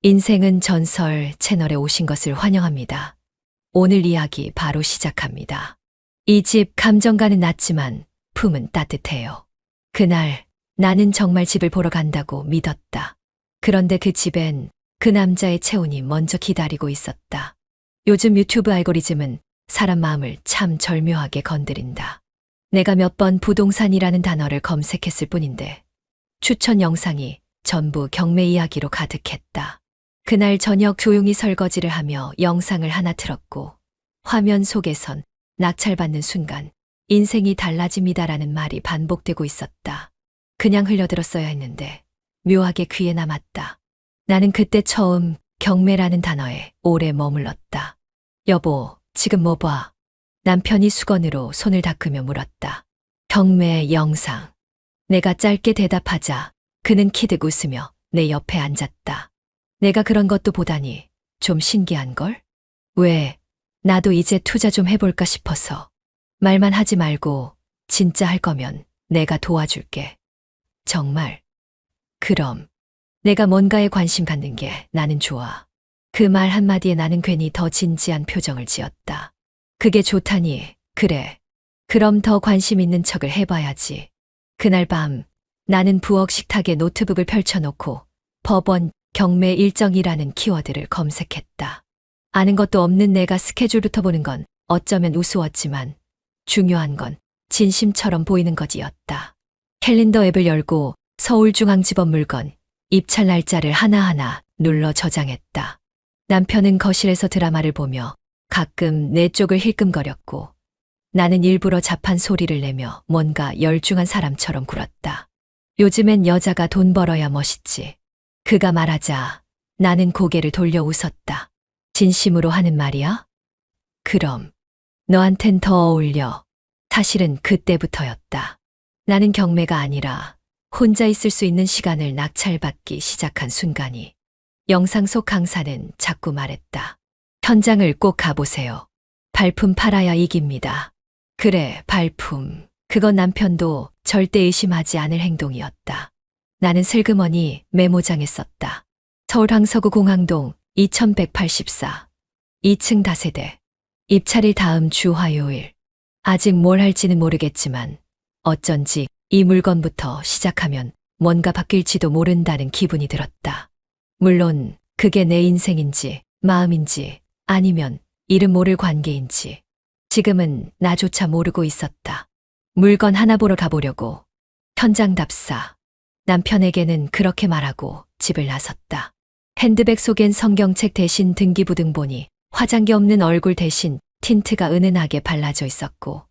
인생은 전설 채널에 오신 것을 환영합니다. 오늘 이야기 바로 시작합니다. 이 집 감정가는 낮지만 품은 따뜻해요. 그날 나는 정말 집을 보러 간다고 믿었다. 그런데 그 집엔 그 남자의 체온이 먼저 기다리고 있었다. 요즘 유튜브 알고리즘은 사람 마음을 참 절묘하게 건드린다. 내가 몇 번 부동산이라는 단어를 검색했을 뿐인데 추천 영상이 전부 경매 이야기로 가득했다. 그날 저녁 조용히 설거지를 하며 영상을 하나 틀었고 화면 속에선 낙찰받는 순간 인생이 달라집니다라는 말이 반복되고 있었다. 그냥 흘려들었어야 했는데 묘하게 귀에 남았다. 나는 그때 처음 경매라는 단어에 오래 머물렀다. 여보, 지금 뭐 봐? 남편이 수건으로 손을 닦으며 물었다. 경매 영상. 내가 짧게 대답하자 그는 키득 웃으며 내 옆에 앉았다. 내가 그런 것도 보다니 좀 신기한걸? 왜? 나도 이제 투자 좀 해볼까 싶어서. 말만 하지 말고 진짜 할 거면 내가 도와줄게. 정말? 그럼. 내가 뭔가에 관심 갖는 게 나는 좋아. 그 말 한마디에 나는 괜히 더 진지한 표정을 지었다. 그게 좋다니. 그래. 그럼 더 관심 있는 척을 해봐야지. 그날 밤 나는 부엌 식탁에 노트북을 펼쳐놓고 법원 경매 일정이라는 키워드를 검색했다. 아는 것도 없는 내가 스케줄부터 보는 건 어쩌면 우스웠지만 중요한 건 진심처럼 보이는 것이었다. 캘린더 앱을 열고 서울중앙지법 물건 입찰 날짜를 하나하나 눌러 저장했다. 남편은 거실에서 드라마를 보며 가끔 내 쪽을 힐끔거렸고 나는 일부러 잡한 소리를 내며 뭔가 열중한 사람처럼 굴었다. 요즘엔 여자가 돈 벌어야 멋있지. 그가 말하자 나는 고개를 돌려 웃었다. 진심으로 하는 말이야? 그럼 너한텐 더 어울려. 사실은 그때부터였다. 나는 경매가 아니라 혼자 있을 수 있는 시간을 낙찰받기 시작한 순간이 영상 속 강사는 자꾸 말했다. 현장을 꼭 가보세요. 발품 팔아야 이깁니다. 그래, 발품. 그건 남편도 절대 의심하지 않을 행동이었다. 나는 슬그머니 메모장에 썼다. 서울 황서구 공항동 2184 2층 다세대 입찰일 다음 주 화요일. 아직 뭘 할지는 모르겠지만 어쩐지 이 물건부터 시작하면 뭔가 바뀔지도 모른다는 기분이 들었다. 물론 그게 내 인생인지 마음인지 아니면 이름 모를 관계인지 지금은 나조차 모르고 있었다. 물건 하나 보러 가보려고 현장 답사. 남편에게는 그렇게 말하고 집을 나섰다. 핸드백 속엔 성경책 대신 등기부등본이 화장기 없는 얼굴 대신 틴트가 은은하게 발라져 있었고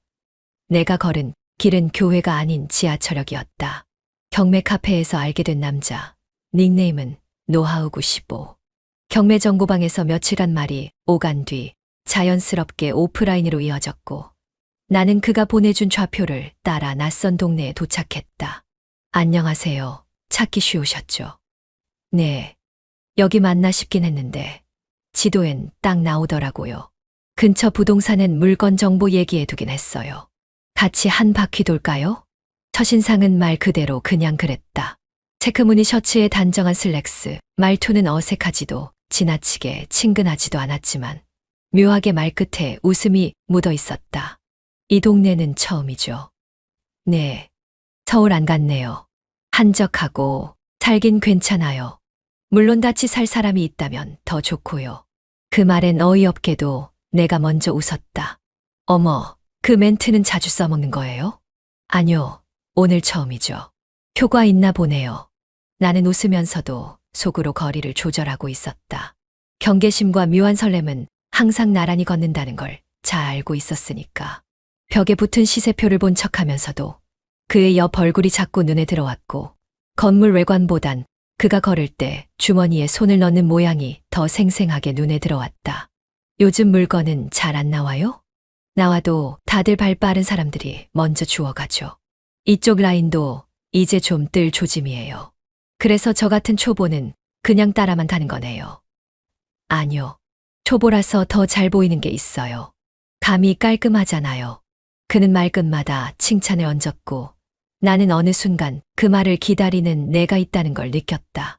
내가 걸은 길은 교회가 아닌 지하철역이었다. 경매 카페에서 알게 된 남자. 닉네임은 노하우 95. 경매 정보방에서 며칠간 말이 오간 뒤 자연스럽게 오프라인으로 이어졌고 나는 그가 보내준 좌표를 따라 낯선 동네에 도착했다. 안녕하세요. 찾기 쉬우셨죠? 네. 여기 맞나 싶긴 했는데 지도엔 딱 나오더라고요. 근처 부동산엔 물건 정보 얘기해두긴 했어요. 같이 한 바퀴 돌까요? 첫인상은 말 그대로 그냥 그랬다. 체크무늬 셔츠에 단정한 슬랙스, 말투는 어색하지도 지나치게 친근하지도 않았지만 묘하게 말끝에 웃음이 묻어 있었다. 이 동네는 처음이죠. 네. 서울 안 갔네요. 한적하고 살긴 괜찮아요. 물론 같이 살 사람이 있다면 더 좋고요. 그 말엔 어이없게도 내가 먼저 웃었다. 어머, 그 멘트는 자주 써먹는 거예요? 아니요, 오늘 처음이죠. 효과 있나 보네요. 나는 웃으면서도 속으로 거리를 조절하고 있었다. 경계심과 묘한 설렘은 항상 나란히 걷는다는 걸 잘 알고 있었으니까. 벽에 붙은 시세표를 본 척하면서도 그의 옆 얼굴이 자꾸 눈에 들어왔고 건물 외관보단 그가 걸을 때 주머니에 손을 넣는 모양이 더 생생하게 눈에 들어왔다. 요즘 물건은 잘 안 나와요? 나와도 다들 발 빠른 사람들이 먼저 주워가죠. 이쪽 라인도 이제 좀 뜰 조짐이에요. 그래서 저 같은 초보는 그냥 따라만 가는 거네요. 아니요. 초보라서 더 잘 보이는 게 있어요. 감이 깔끔하잖아요. 그는 말끝마다 칭찬을 얹었고 나는 어느 순간 그 말을 기다리는 내가 있다는 걸 느꼈다.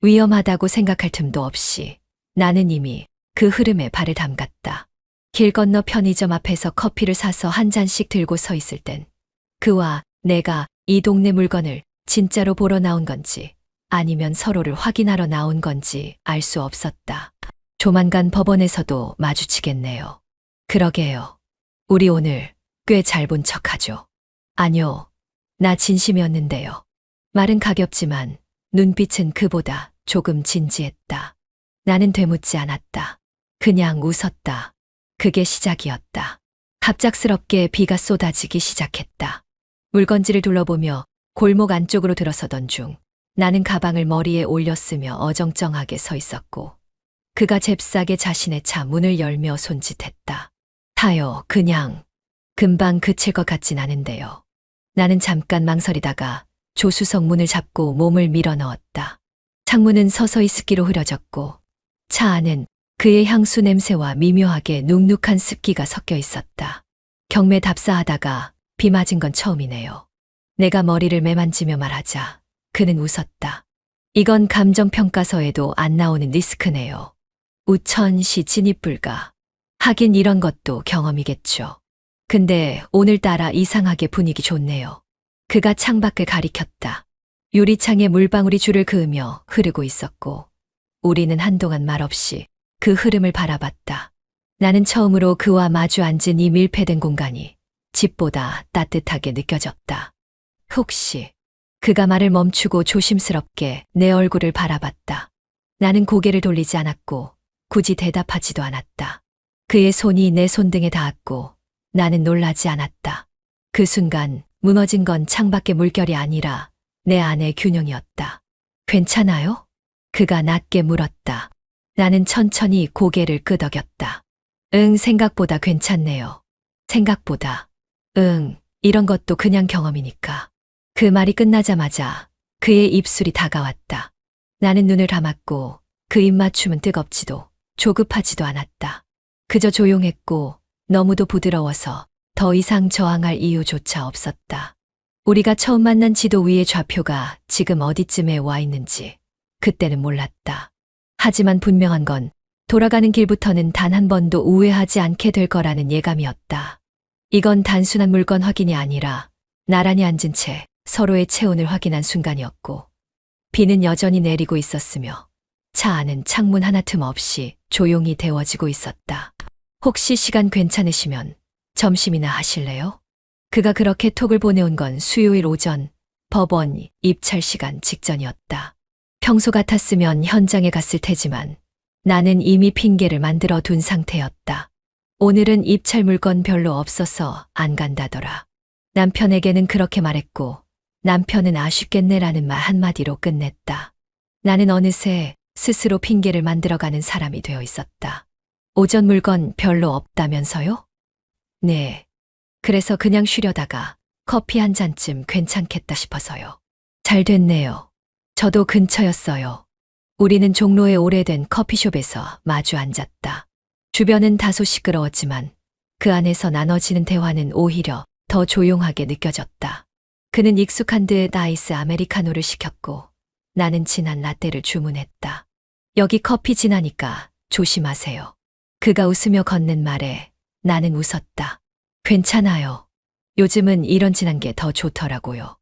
위험하다고 생각할 틈도 없이 나는 이미 그 흐름에 발을 담갔다. 길 건너 편의점 앞에서 커피를 사서 한 잔씩 들고 서 있을 땐 그와 내가 이 동네 물건을 진짜로 보러 나온 건지 아니면 서로를 확인하러 나온 건지 알 수 없었다. 조만간 법원에서도 마주치겠네요. 그러게요. 우리 오늘 꽤 잘 본 척하죠. 아니요. 나 진심이었는데요. 말은 가볍지만 눈빛은 그보다 조금 진지했다. 나는 되묻지 않았다. 그냥 웃었다. 그게 시작이었다. 갑작스럽게 비가 쏟아지기 시작했다. 물건지를 둘러보며 골목 안쪽으로 들어서던 중 나는 가방을 머리에 올렸으며 어정쩡하게 서 있었고 그가 잽싸게 자신의 차 문을 열며 손짓했다. 타요, 그냥. 금방 그칠 것 같진 않은데요. 나는 잠깐 망설이다가 조수석 문을 잡고 몸을 밀어 넣었다. 창문은 서서히 습기로 흐려졌고 차 안은 그의 향수 냄새와 미묘하게 눅눅한 습기가 섞여 있었다. 경매 답사하다가 비 맞은 건 처음이네요. 내가 머리를 매만지며 말하자 그는 웃었다. 이건 감정평가서에도 안 나오는 리스크네요. 우천시 진입 불가. 하긴 이런 것도 경험이겠죠. 근데 오늘따라 이상하게 분위기 좋네요. 그가 창밖을 가리켰다. 유리창에 물방울이 줄을 그으며 흐르고 있었고 우리는 한동안 말없이 그 흐름을 바라봤다. 나는 처음으로 그와 마주 앉은 이 밀폐된 공간이 집보다 따뜻하게 느껴졌다. 혹시 그가 말을 멈추고 조심스럽게 내 얼굴을 바라봤다. 나는 고개를 돌리지 않았고 굳이 대답하지도 않았다. 그의 손이 내 손등에 닿았고 나는 놀라지 않았다. 그 순간 무너진 건 창밖의 물결이 아니라 내 안의 균형이었다. 괜찮아요? 그가 낮게 물었다. 나는 천천히 고개를 끄덕였다. 응, 생각보다 괜찮네요. 생각보다. 응, 이런 것도 그냥 경험이니까. 그 말이 끝나자마자 그의 입술이 다가왔다. 나는 눈을 감았고 그 입맞춤은 뜨겁지도 조급하지도 않았다. 그저 조용했고 너무도 부드러워서 더 이상 저항할 이유조차 없었다. 우리가 처음 만난 지도 위의 좌표가 지금 어디쯤에 와 있는지 그때는 몰랐다. 하지만 분명한 건 돌아가는 길부터는 단 한 번도 우회하지 않게 될 거라는 예감이었다. 이건 단순한 물건 확인이 아니라 나란히 앉은 채 서로의 체온을 확인한 순간이었고 비는 여전히 내리고 있었으며 차 안은 창문 하나 틈 없이 조용히 데워지고 있었다. 혹시 시간 괜찮으시면 점심이나 하실래요? 그가 그렇게 톡을 보내온 건 수요일 오전 법원 입찰 시간 직전이었다. 평소 같았으면 현장에 갔을 테지만 나는 이미 핑계를 만들어 둔 상태였다. 오늘은 입찰 물건 별로 없어서 안 간다더라. 남편에게는 그렇게 말했고 남편은 아쉽겠네라는 말 한마디로 끝냈다. 나는 어느새 스스로 핑계를 만들어가는 사람이 되어 있었다. 오전 물건 별로 없다면서요? 네. 그래서 그냥 쉬려다가 커피 한 잔쯤 괜찮겠다 싶어서요. 잘 됐네요. 저도 근처였어요. 우리는 종로의 오래된 커피숍에서 마주 앉았다. 주변은 다소 시끄러웠지만 그 안에서 나눠지는 대화는 오히려 더 조용하게 느껴졌다. 그는 익숙한 듯 아이스 아메리카노를 시켰고 나는 진한 라떼를 주문했다. 여기 커피 진하니까 조심하세요. 그가 웃으며 건넨 말에 나는 웃었다. 괜찮아요. 요즘은 이런 진한 게 더 좋더라고요.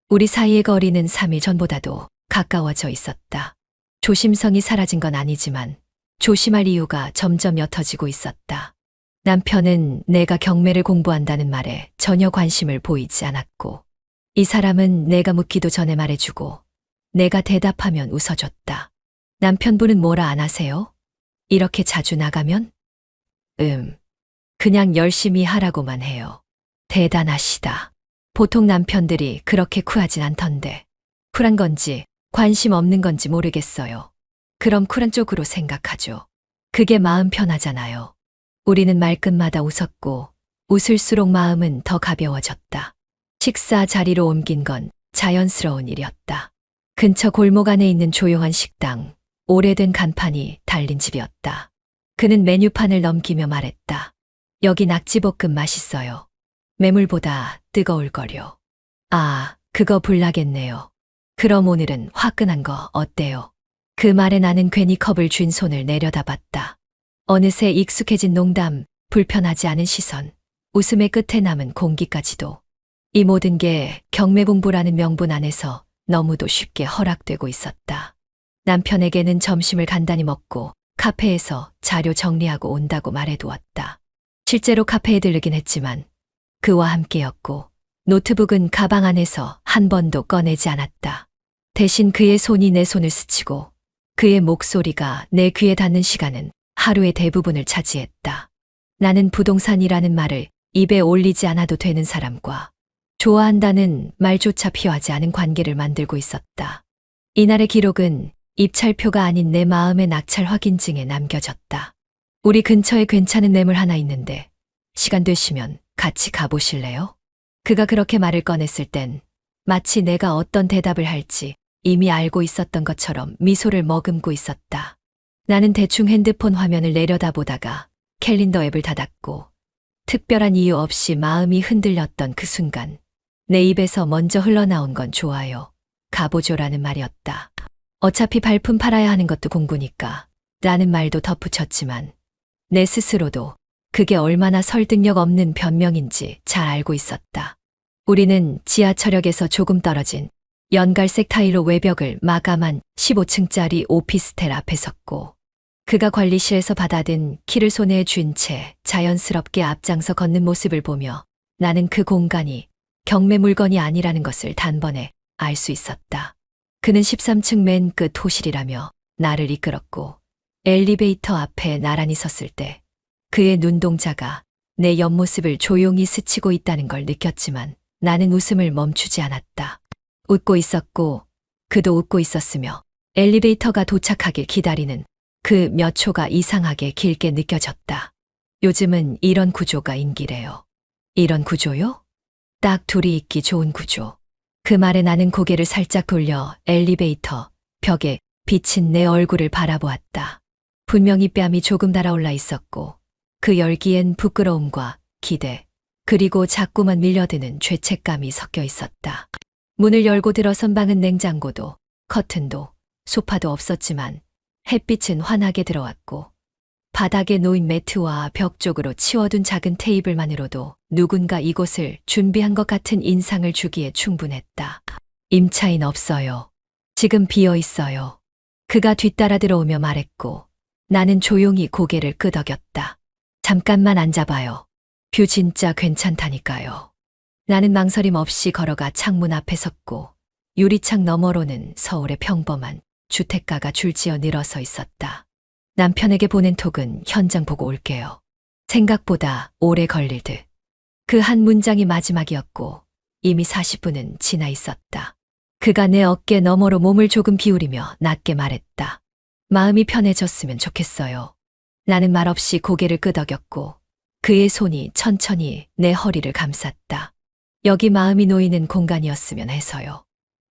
우리 사이의 거리는 3일 전보다도 가까워져 있었다. 조심성이 사라진 건 아니지만 조심할 이유가 점점 옅어지고 있었다. 남편은 내가 경매를 공부한다는 말에 전혀 관심을 보이지 않았고 이 사람은 내가 묻기도 전에 말해주고 내가 대답하면 웃어줬다. 남편분은 뭐라 안 하세요? 이렇게 자주 나가면? 그냥 열심히 하라고만 해요. 대단하시다. 보통 남편들이 그렇게 쿨하진 않던데. 쿨한 건지 관심 없는 건지 모르겠어요. 그럼 쿨한 쪽으로 생각하죠. 그게 마음 편하잖아요. 우리는 말끝마다 웃었고 웃을수록 마음은 더 가벼워졌다. 식사 자리로 옮긴 건 자연스러운 일이었다. 근처 골목 안에 있는 조용한 식당, 오래된 간판이 달린 집이었다. 그는 메뉴판을 넘기며 말했다. 여기 낙지볶음 맛있어요. 매물보다 뜨거울 거려. 아, 그거 불나겠네요. 그럼 오늘은 화끈한 거 어때요? 그 말에 나는 괜히 컵을 쥔 손을 내려다봤다. 어느새 익숙해진 농담, 불편하지 않은 시선, 웃음의 끝에 남은 공기까지도. 이 모든 게 경매 공부라는 명분 안에서 너무도 쉽게 허락되고 있었다. 남편에게는 점심을 간단히 먹고 카페에서 자료 정리하고 온다고 말해두었다. 실제로 카페에 들르긴 했지만 그와 함께였고 노트북은 가방 안에서 한 번도 꺼내지 않았다. 대신 그의 손이 내 손을 스치고 그의 목소리가 내 귀에 닿는 시간은 하루의 대부분을 차지했다. 나는 부동산이라는 말을 입에 올리지 않아도 되는 사람과 좋아한다는 말조차 필요하지 않은 관계를 만들고 있었다. 이날의 기록은 입찰표가 아닌 내 마음의 낙찰 확인증에 남겨졌다. 우리 근처에 괜찮은 매물 하나 있는데 시간 되시면 같이 가보실래요? 그가 그렇게 말을 꺼냈을 땐 마치 내가 어떤 대답을 할지 이미 알고 있었던 것처럼 미소를 머금고 있었다. 나는 대충 핸드폰 화면을 내려다보다가 캘린더 앱을 닫았고 특별한 이유 없이 마음이 흔들렸던 그 순간 내 입에서 먼저 흘러나온 건 좋아요. 가보죠라는 말이었다. 어차피 발품 팔아야 하는 것도 공구니까 라는 말도 덧붙였지만 내 스스로도 그게 얼마나 설득력 없는 변명인지 잘 알고 있었다. 우리는 지하철역에서 조금 떨어진 연갈색 타일로 외벽을 마감한 15층짜리 오피스텔 앞에 섰고 그가 관리실에서 받아든 키를 손에 쥔 채 자연스럽게 앞장서 걷는 모습을 보며 나는 그 공간이 경매 물건이 아니라는 것을 단번에 알 수 있었다. 그는 13층 맨 끝 호실이라며 나를 이끌었고 엘리베이터 앞에 나란히 섰을 때 그의 눈동자가 내 옆모습을 조용히 스치고 있다는 걸 느꼈지만 나는 웃음을 멈추지 않았다. 웃고 있었고 그도 웃고 있었으며 엘리베이터가 도착하길 기다리는 그 몇 초가 이상하게 길게 느껴졌다. 요즘은 이런 구조가 인기래요. 이런 구조요? 딱 둘이 있기 좋은 구조. 그 말에 나는 고개를 살짝 돌려 엘리베이터 벽에 비친 내 얼굴을 바라보았다. 분명히 뺨이 조금 달아올라 있었고 그 열기엔 부끄러움과 기대 그리고 자꾸만 밀려드는 죄책감이 섞여 있었다. 문을 열고 들어선 방은 냉장고도 커튼도 소파도 없었지만 햇빛은 환하게 들어왔고 바닥에 놓인 매트와 벽 쪽으로 치워둔 작은 테이블만으로도 누군가 이곳을 준비한 것 같은 인상을 주기에 충분했다. 임차인 없어요. 지금 비어 있어요. 그가 뒤따라 들어오며 말했고 나는 조용히 고개를 끄덕였다. 잠깐만 앉아봐요. 뷰 진짜 괜찮다니까요. 나는 망설임 없이 걸어가 창문 앞에 섰고 유리창 너머로는 서울의 평범한 주택가가 줄지어 늘어서 있었다. 남편에게 보낸 톡은 현장 보고 올게요. 생각보다 오래 걸릴 듯. 그 한 문장이 마지막이었고 이미 40분은 지나 있었다. 그가 내 어깨 너머로 몸을 조금 기울이며 낮게 말했다. 마음이 편해졌으면 좋겠어요. 나는 말없이 고개를 끄덕였고 그의 손이 천천히 내 허리를 감쌌다. 여기 마음이 놓이는 공간이었으면 해서요.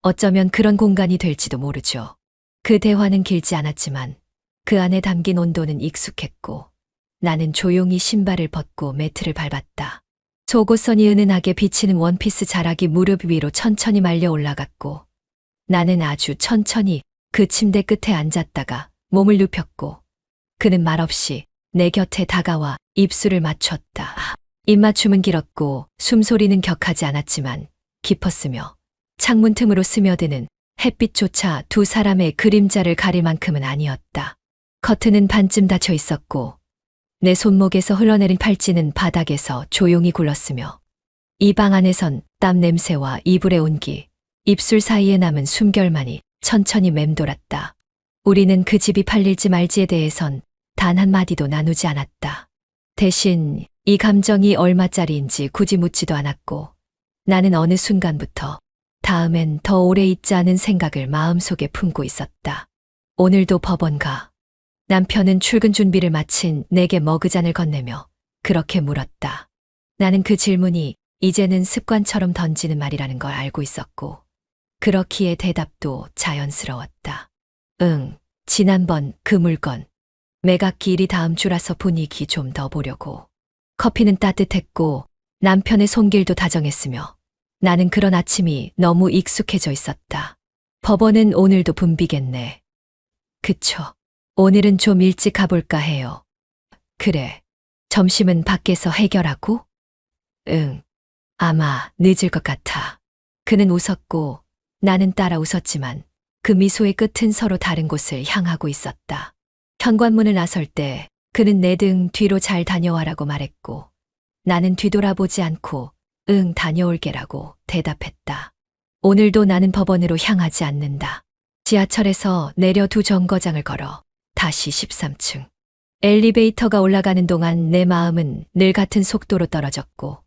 어쩌면 그런 공간이 될지도 모르죠. 그 대화는 길지 않았지만 그 안에 담긴 온도는 익숙했고 나는 조용히 신발을 벗고 매트를 밟았다. 속옷선이 은은하게 비치는 원피스 자락이 무릎 위로 천천히 말려 올라갔고 나는 아주 천천히 그 침대 끝에 앉았다가 몸을 눕혔고 그는 말없이 내 곁에 다가와 입술을 맞췄다. 입맞춤은 길었고 숨소리는 격하지 않았지만 깊었으며 창문 틈으로 스며드는 햇빛조차 두 사람의 그림자를 가릴 만큼은 아니었다. 커튼은 반쯤 닫혀 있었고 내 손목에서 흘러내린 팔찌는 바닥에서 조용히 굴렀으며 이 방 안에선 땀 냄새와 이불의 온기, 입술 사이에 남은 숨결만이 천천히 맴돌았다. 우리는 그 집이 팔릴지 말지에 대해선 단 한마디도 나누지 않았다. 대신 이 감정이 얼마짜리인지 굳이 묻지도 않았고 나는 어느 순간부터 다음엔 더 오래 있지 않은 생각을 마음속에 품고 있었다. 오늘도 법원 가. 남편은 출근 준비를 마친 내게 머그잔을 건네며 그렇게 물었다. 나는 그 질문이 이제는 습관처럼 던지는 말이라는 걸 알고 있었고 그렇기에 대답도 자연스러웠다. 응, 지난번 그 물건. 매각기 일이 다음 주라서 분위기 좀 더 보려고. 커피는 따뜻했고 남편의 손길도 다정했으며 나는 그런 아침이 너무 익숙해져 있었다. 법원은 오늘도 붐비겠네. 그쵸. 오늘은 좀 일찍 가볼까 해요. 그래. 점심은 밖에서 해결하고? 응. 아마 늦을 것 같아. 그는 웃었고 나는 따라 웃었지만 그 미소의 끝은 서로 다른 곳을 향하고 있었다. 현관문을 나설 때 그는 내 등 뒤로 잘 다녀와라고 말했고 나는 뒤돌아보지 않고 응 다녀올게라고 대답했다. 오늘도 나는 법원으로 향하지 않는다. 지하철에서 내려 두 정거장을 걸어 다시 13층. 엘리베이터가 올라가는 동안 내 마음은 늘 같은 속도로 떨어졌고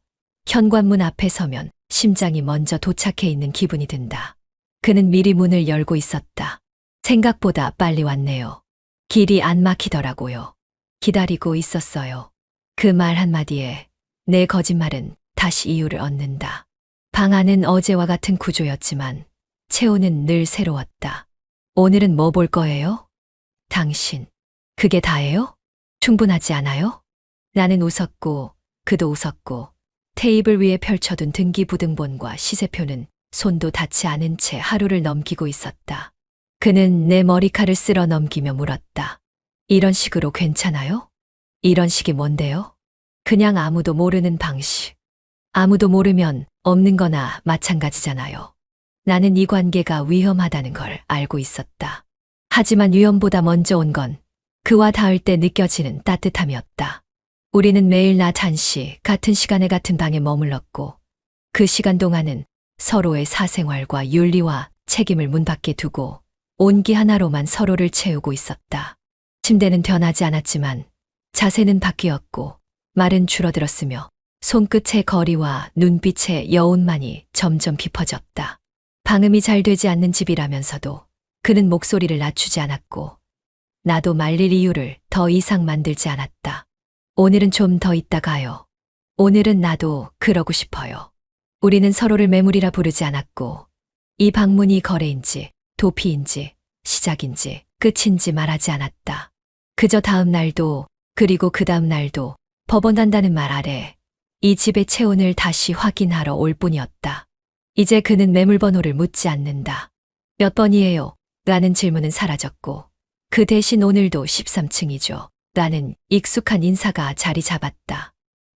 현관문 앞에 서면 심장이 먼저 도착해 있는 기분이 든다. 그는 미리 문을 열고 있었다. 생각보다 빨리 왔네요. 길이 안 막히더라고요. 기다리고 있었어요. 그 말 한마디에 내 거짓말은 다시 이유를 얻는다. 방 안은 어제와 같은 구조였지만 체온은 늘 새로웠다. 오늘은 뭐 볼 거예요? 당신. 그게 다예요? 충분하지 않아요? 나는 웃었고 그도 웃었고 테이블 위에 펼쳐둔 등기부등본과 시세표는 손도 닿지 않은 채 하루를 넘기고 있었다. 그는 내 머리칼을 쓸어 넘기며 물었다. 이런 식으로 괜찮아요? 이런 식이 뭔데요? 그냥 아무도 모르는 방식. 아무도 모르면 없는 거나 마찬가지잖아요. 나는 이 관계가 위험하다는 걸 알고 있었다. 하지만 위험보다 먼저 온 건 그와 닿을 때 느껴지는 따뜻함이었다. 우리는 매일 낮 1시 같은 시간에 같은 방에 머물렀고 그 시간 동안은 서로의 사생활과 윤리와 책임을 문 밖에 두고 온기 하나로만 서로를 채우고 있었다. 침대는 변하지 않았지만 자세는 바뀌었고 말은 줄어들었으며 손끝의 거리와 눈빛의 여운만이 점점 깊어졌다. 방음이 잘 되지 않는 집이라면서도 그는 목소리를 낮추지 않았고 나도 말릴 이유를 더 이상 만들지 않았다. 오늘은 좀 더 있다 가요. 오늘은 나도 그러고 싶어요. 우리는 서로를 매물이라 부르지 않았고 이 방문이 거래인지 도피인지 시작인지 끝인지 말하지 않았다. 그저 다음 날도 그리고 그 다음 날도 법원한다는 말 아래 이 집의 체온을 다시 확인하러 올 뿐이었다. 이제 그는 매물번호를 묻지 않는다. 몇 번이에요? 라는 질문은 사라졌고 그 대신 오늘도 13층이죠. 라는 익숙한 인사가 자리 잡았다.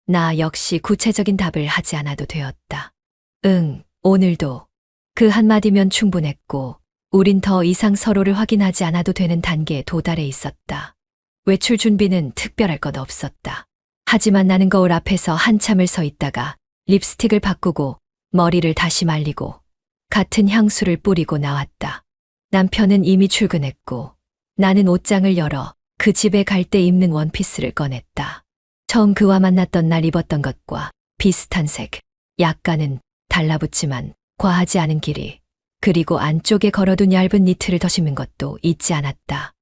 나 역시 구체적인 답을 하지 않아도 되었다. 응, 오늘도. 그 한마디면 충분했고 우린 더 이상 서로를 확인하지 않아도 되는 단계에 도달해 있었다. 외출 준비는 특별할 것 없었다. 하지만 나는 거울 앞에서 한참을 서 있다가 립스틱을 바꾸고 머리를 다시 말리고 같은 향수를 뿌리고 나왔다. 남편은 이미 출근했고 나는 옷장을 열어 그 집에 갈 때 입는 원피스를 꺼냈다. 처음 그와 만났던 날 입었던 것과 비슷한 색, 약간은 달라붙지만 과하지 않은 길이, 그리고 안쪽에 걸어둔 얇은 니트를 더 심은 것도 잊지 않았다.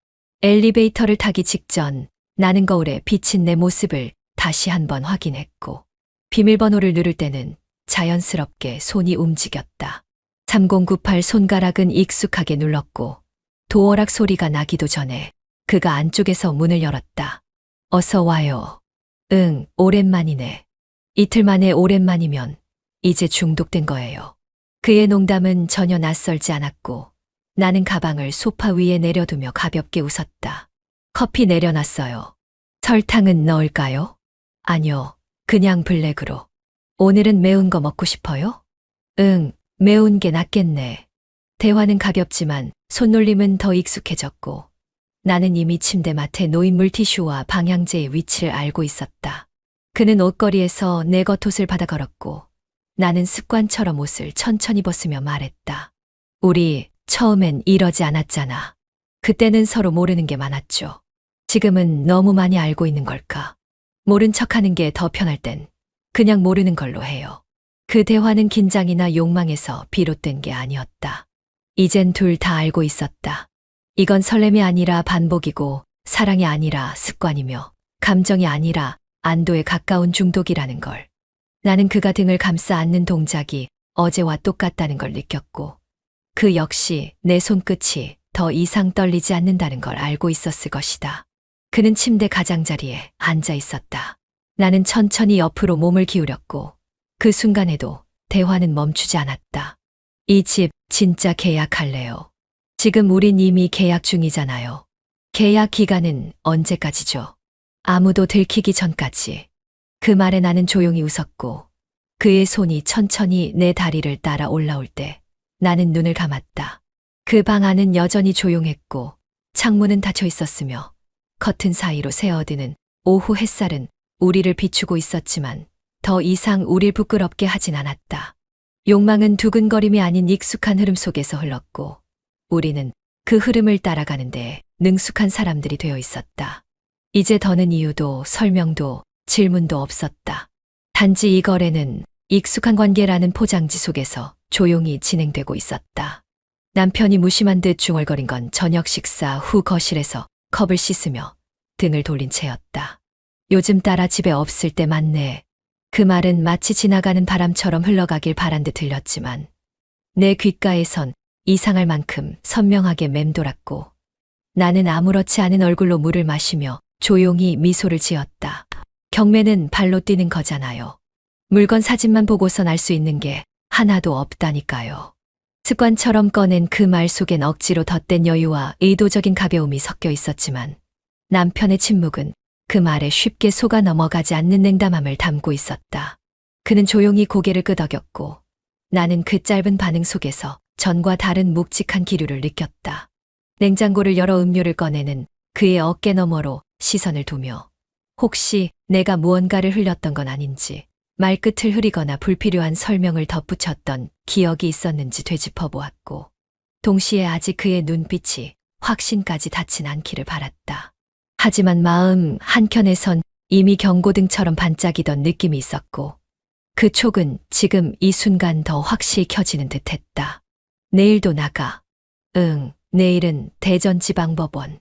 엘리베이터를 타기 직전 나는 거울에 비친 내 모습을 다시 한번 확인했고 비밀번호를 누를 때는 자연스럽게 손이 움직였다. 3098 손가락은 익숙하게 눌렀고 도어락 소리가 나기도 전에 그가 안쪽에서 문을 열었다. 어서 와요. 응, 오랜만이네. 이틀 만에 오랜만이면 이제 중독된 거예요. 그의 농담은 전혀 낯설지 않았고 나는 가방을 소파 위에 내려두며 가볍게 웃었다. 커피 내려놨어요. 설탕은 넣을까요? 아니요, 그냥 블랙으로. 오늘은 매운 거 먹고 싶어요? 응, 매운 게 낫겠네. 대화는 가볍지만 손놀림은 더 익숙해졌고 나는 이미 침대맡에 놓인 물티슈와 방향제의 위치를 알고 있었다. 그는 옷걸이에서 내 겉옷을 받아 걸었고 나는 습관처럼 옷을 천천히 벗으며 말했다. 우리 처음엔 이러지 않았잖아. 그때는 서로 모르는 게 많았죠. 지금은 너무 많이 알고 있는 걸까? 모른 척하는 게 더 편할 땐 그냥 모르는 걸로 해요. 그 대화는 긴장이나 욕망에서 비롯된 게 아니었다. 이젠 둘 다 알고 있었다. 이건 설렘이 아니라 반복이고 사랑이 아니라 습관이며 감정이 아니라 안도에 가까운 중독이라는 걸. 나는 그가 등을 감싸 안는 동작이 어제와 똑같다는 걸 느꼈고 그 역시 내 손끝이 더 이상 떨리지 않는다는 걸 알고 있었을 것이다. 그는 침대 가장자리에 앉아 있었다. 나는 천천히 옆으로 몸을 기울였고 그 순간에도 대화는 멈추지 않았다. 이 집 진짜 계약할래요. 지금 우린 이미 계약 중이잖아요. 계약 기간은 언제까지죠? 아무도 들키기 전까지. 그 말에 나는 조용히 웃었고 그의 손이 천천히 내 다리를 따라 올라올 때 나는 눈을 감았다. 그 방 안은 여전히 조용했고 창문은 닫혀 있었으며 커튼 사이로 새어드는 오후 햇살은 우리를 비추고 있었지만 더 이상 우릴 부끄럽게 하진 않았다. 욕망은 두근거림이 아닌 익숙한 흐름 속에서 흘렀고 우리는 그 흐름을 따라가는데 능숙한 사람들이 되어 있었다. 이제 더는 이유도 설명도 질문도 없었다. 단지 이 거래는 익숙한 관계라는 포장지 속에서 조용히 진행되고 있었다. 남편이 무심한 듯 중얼거린 건 저녁 식사 후 거실에서 컵을 씻으며 등을 돌린 채였다. 요즘 딸아 집에 없을 때 맞네. 그 말은 마치 지나가는 바람처럼 흘러가길 바란 듯 들렸지만 내 귓가에선 이상할 만큼 선명하게 맴돌았고 나는 아무렇지 않은 얼굴로 물을 마시며 조용히 미소를 지었다. 경매는 발로 뛰는 거잖아요. 물건 사진만 보고선 알 수 있는 게 하나도 없다니까요. 습관처럼 꺼낸 그 말 속엔 억지로 덧댄 여유와 의도적인 가벼움이 섞여 있었지만 남편의 침묵은 그 말에 쉽게 속아 넘어가지 않는 냉담함을 담고 있었다. 그는 조용히 고개를 끄덕였고 나는 그 짧은 반응 속에서 전과 다른 묵직한 기류를 느꼈다. 냉장고를 열어 음료를 꺼내는 그의 어깨 너머로 시선을 두며 혹시 내가 무언가를 흘렸던 건 아닌지 말끝을 흐리거나 불필요한 설명을 덧붙였던 기억이 있었는지 되짚어 보았고 동시에 아직 그의 눈빛이 확신까지 닿진 않기를 바랐다. 하지만 마음 한켠에선 이미 경고등처럼 반짝이던 느낌이 있었고 그 촉은 지금 이 순간 더 확실히 켜지는 듯했다. 내일도 나가. 응, 내일은 대전지방법원.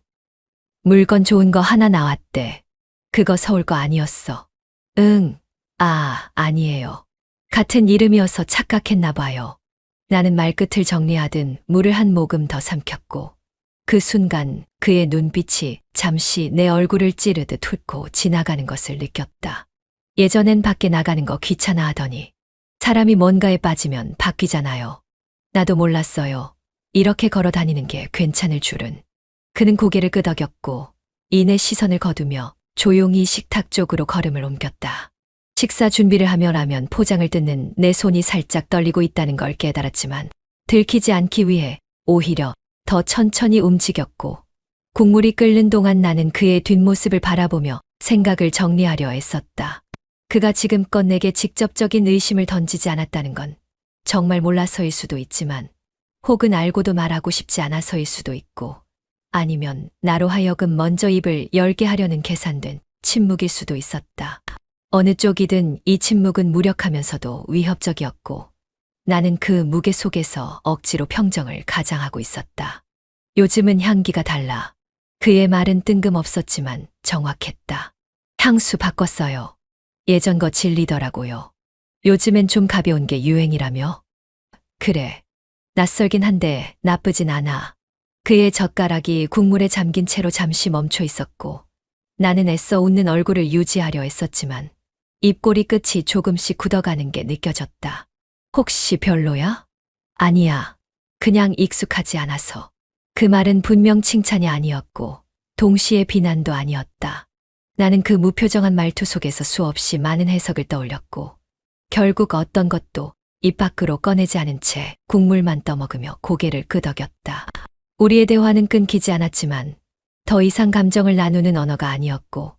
물건 좋은 거 하나 나왔대. 그거 서울 거 아니었어. 응. 아니에요. 같은 이름이어서 착각했나 봐요. 나는 말끝을 정리하듯 물을 한 모금 더 삼켰고 그 순간 그의 눈빛이 잠시 내 얼굴을 찌르듯 훑고 지나가는 것을 느꼈다. 예전엔 밖에 나가는 거 귀찮아 하더니 사람이 뭔가에 빠지면 바뀌잖아요. 나도 몰랐어요. 이렇게 걸어 다니는 게 괜찮을 줄은. 그는 고개를 끄덕였고 이내 시선을 거두며 조용히 식탁 쪽으로 걸음을 옮겼다. 식사 준비를 하며 라면 포장을 뜯는 내 손이 살짝 떨리고 있다는 걸 깨달았지만 들키지 않기 위해 오히려 더 천천히 움직였고 국물이 끓는 동안 나는 그의 뒷모습을 바라보며 생각을 정리하려 애썼다. 그가 지금껏 내게 직접적인 의심을 던지지 않았다는 건 정말 몰라서일 수도 있지만 혹은 알고도 말하고 싶지 않아서일 수도 있고 아니면 나로 하여금 먼저 입을 열게 하려는 계산된 침묵일 수도 있었다. 어느 쪽이든 이 침묵은 무력하면서도 위협적이었고 나는 그 무게 속에서 억지로 평정을 가장하고 있었다. 요즘은 향기가 달라. 그의 말은 뜬금없었지만 정확했다. 향수 바꿨어요. 예전 거 질리더라고요. 요즘엔 좀 가벼운 게 유행이라며? 그래. 낯설긴 한데 나쁘진 않아. 그의 젓가락이 국물에 잠긴 채로 잠시 멈춰 있었고 나는 애써 웃는 얼굴을 유지하려 했었지만 입꼬리 끝이 조금씩 굳어가는 게 느껴졌다. 혹시 별로야? 아니야. 그냥 익숙하지 않아서. 그 말은 분명 칭찬이 아니었고 동시에 비난도 아니었다. 나는 그 무표정한 말투 속에서 수없이 많은 해석을 떠올렸고 결국 어떤 것도 입 밖으로 꺼내지 않은 채 국물만 떠먹으며 고개를 끄덕였다. 우리의 대화는 끊기지 않았지만 더 이상 감정을 나누는 언어가 아니었고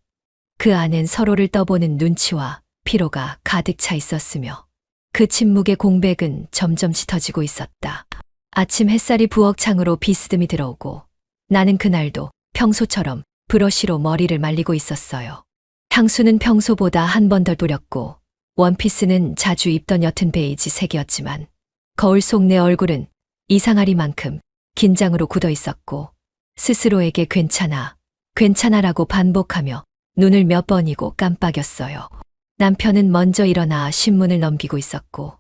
그 안엔 서로를 떠보는 눈치와 피로가 가득 차 있었으며 그 침묵의 공백은 점점 짙어지고 있었다. 아침 햇살이 부엌 창으로 비스듬히 들어오고 나는 그날도 평소처럼 브러쉬로 머리를 말리고 있었어요. 향수는 평소보다 한 번 더 뿌렸고 원피스는 자주 입던 옅은 베이지 색이었지만 거울 속 내 얼굴은 이상하리만큼 긴장으로 굳어 있었고 스스로에게 괜찮아라고 반복하며 눈을 몇 번이고 깜빡였어요. 남편은 먼저 일어나 신문을 넘기고 있었고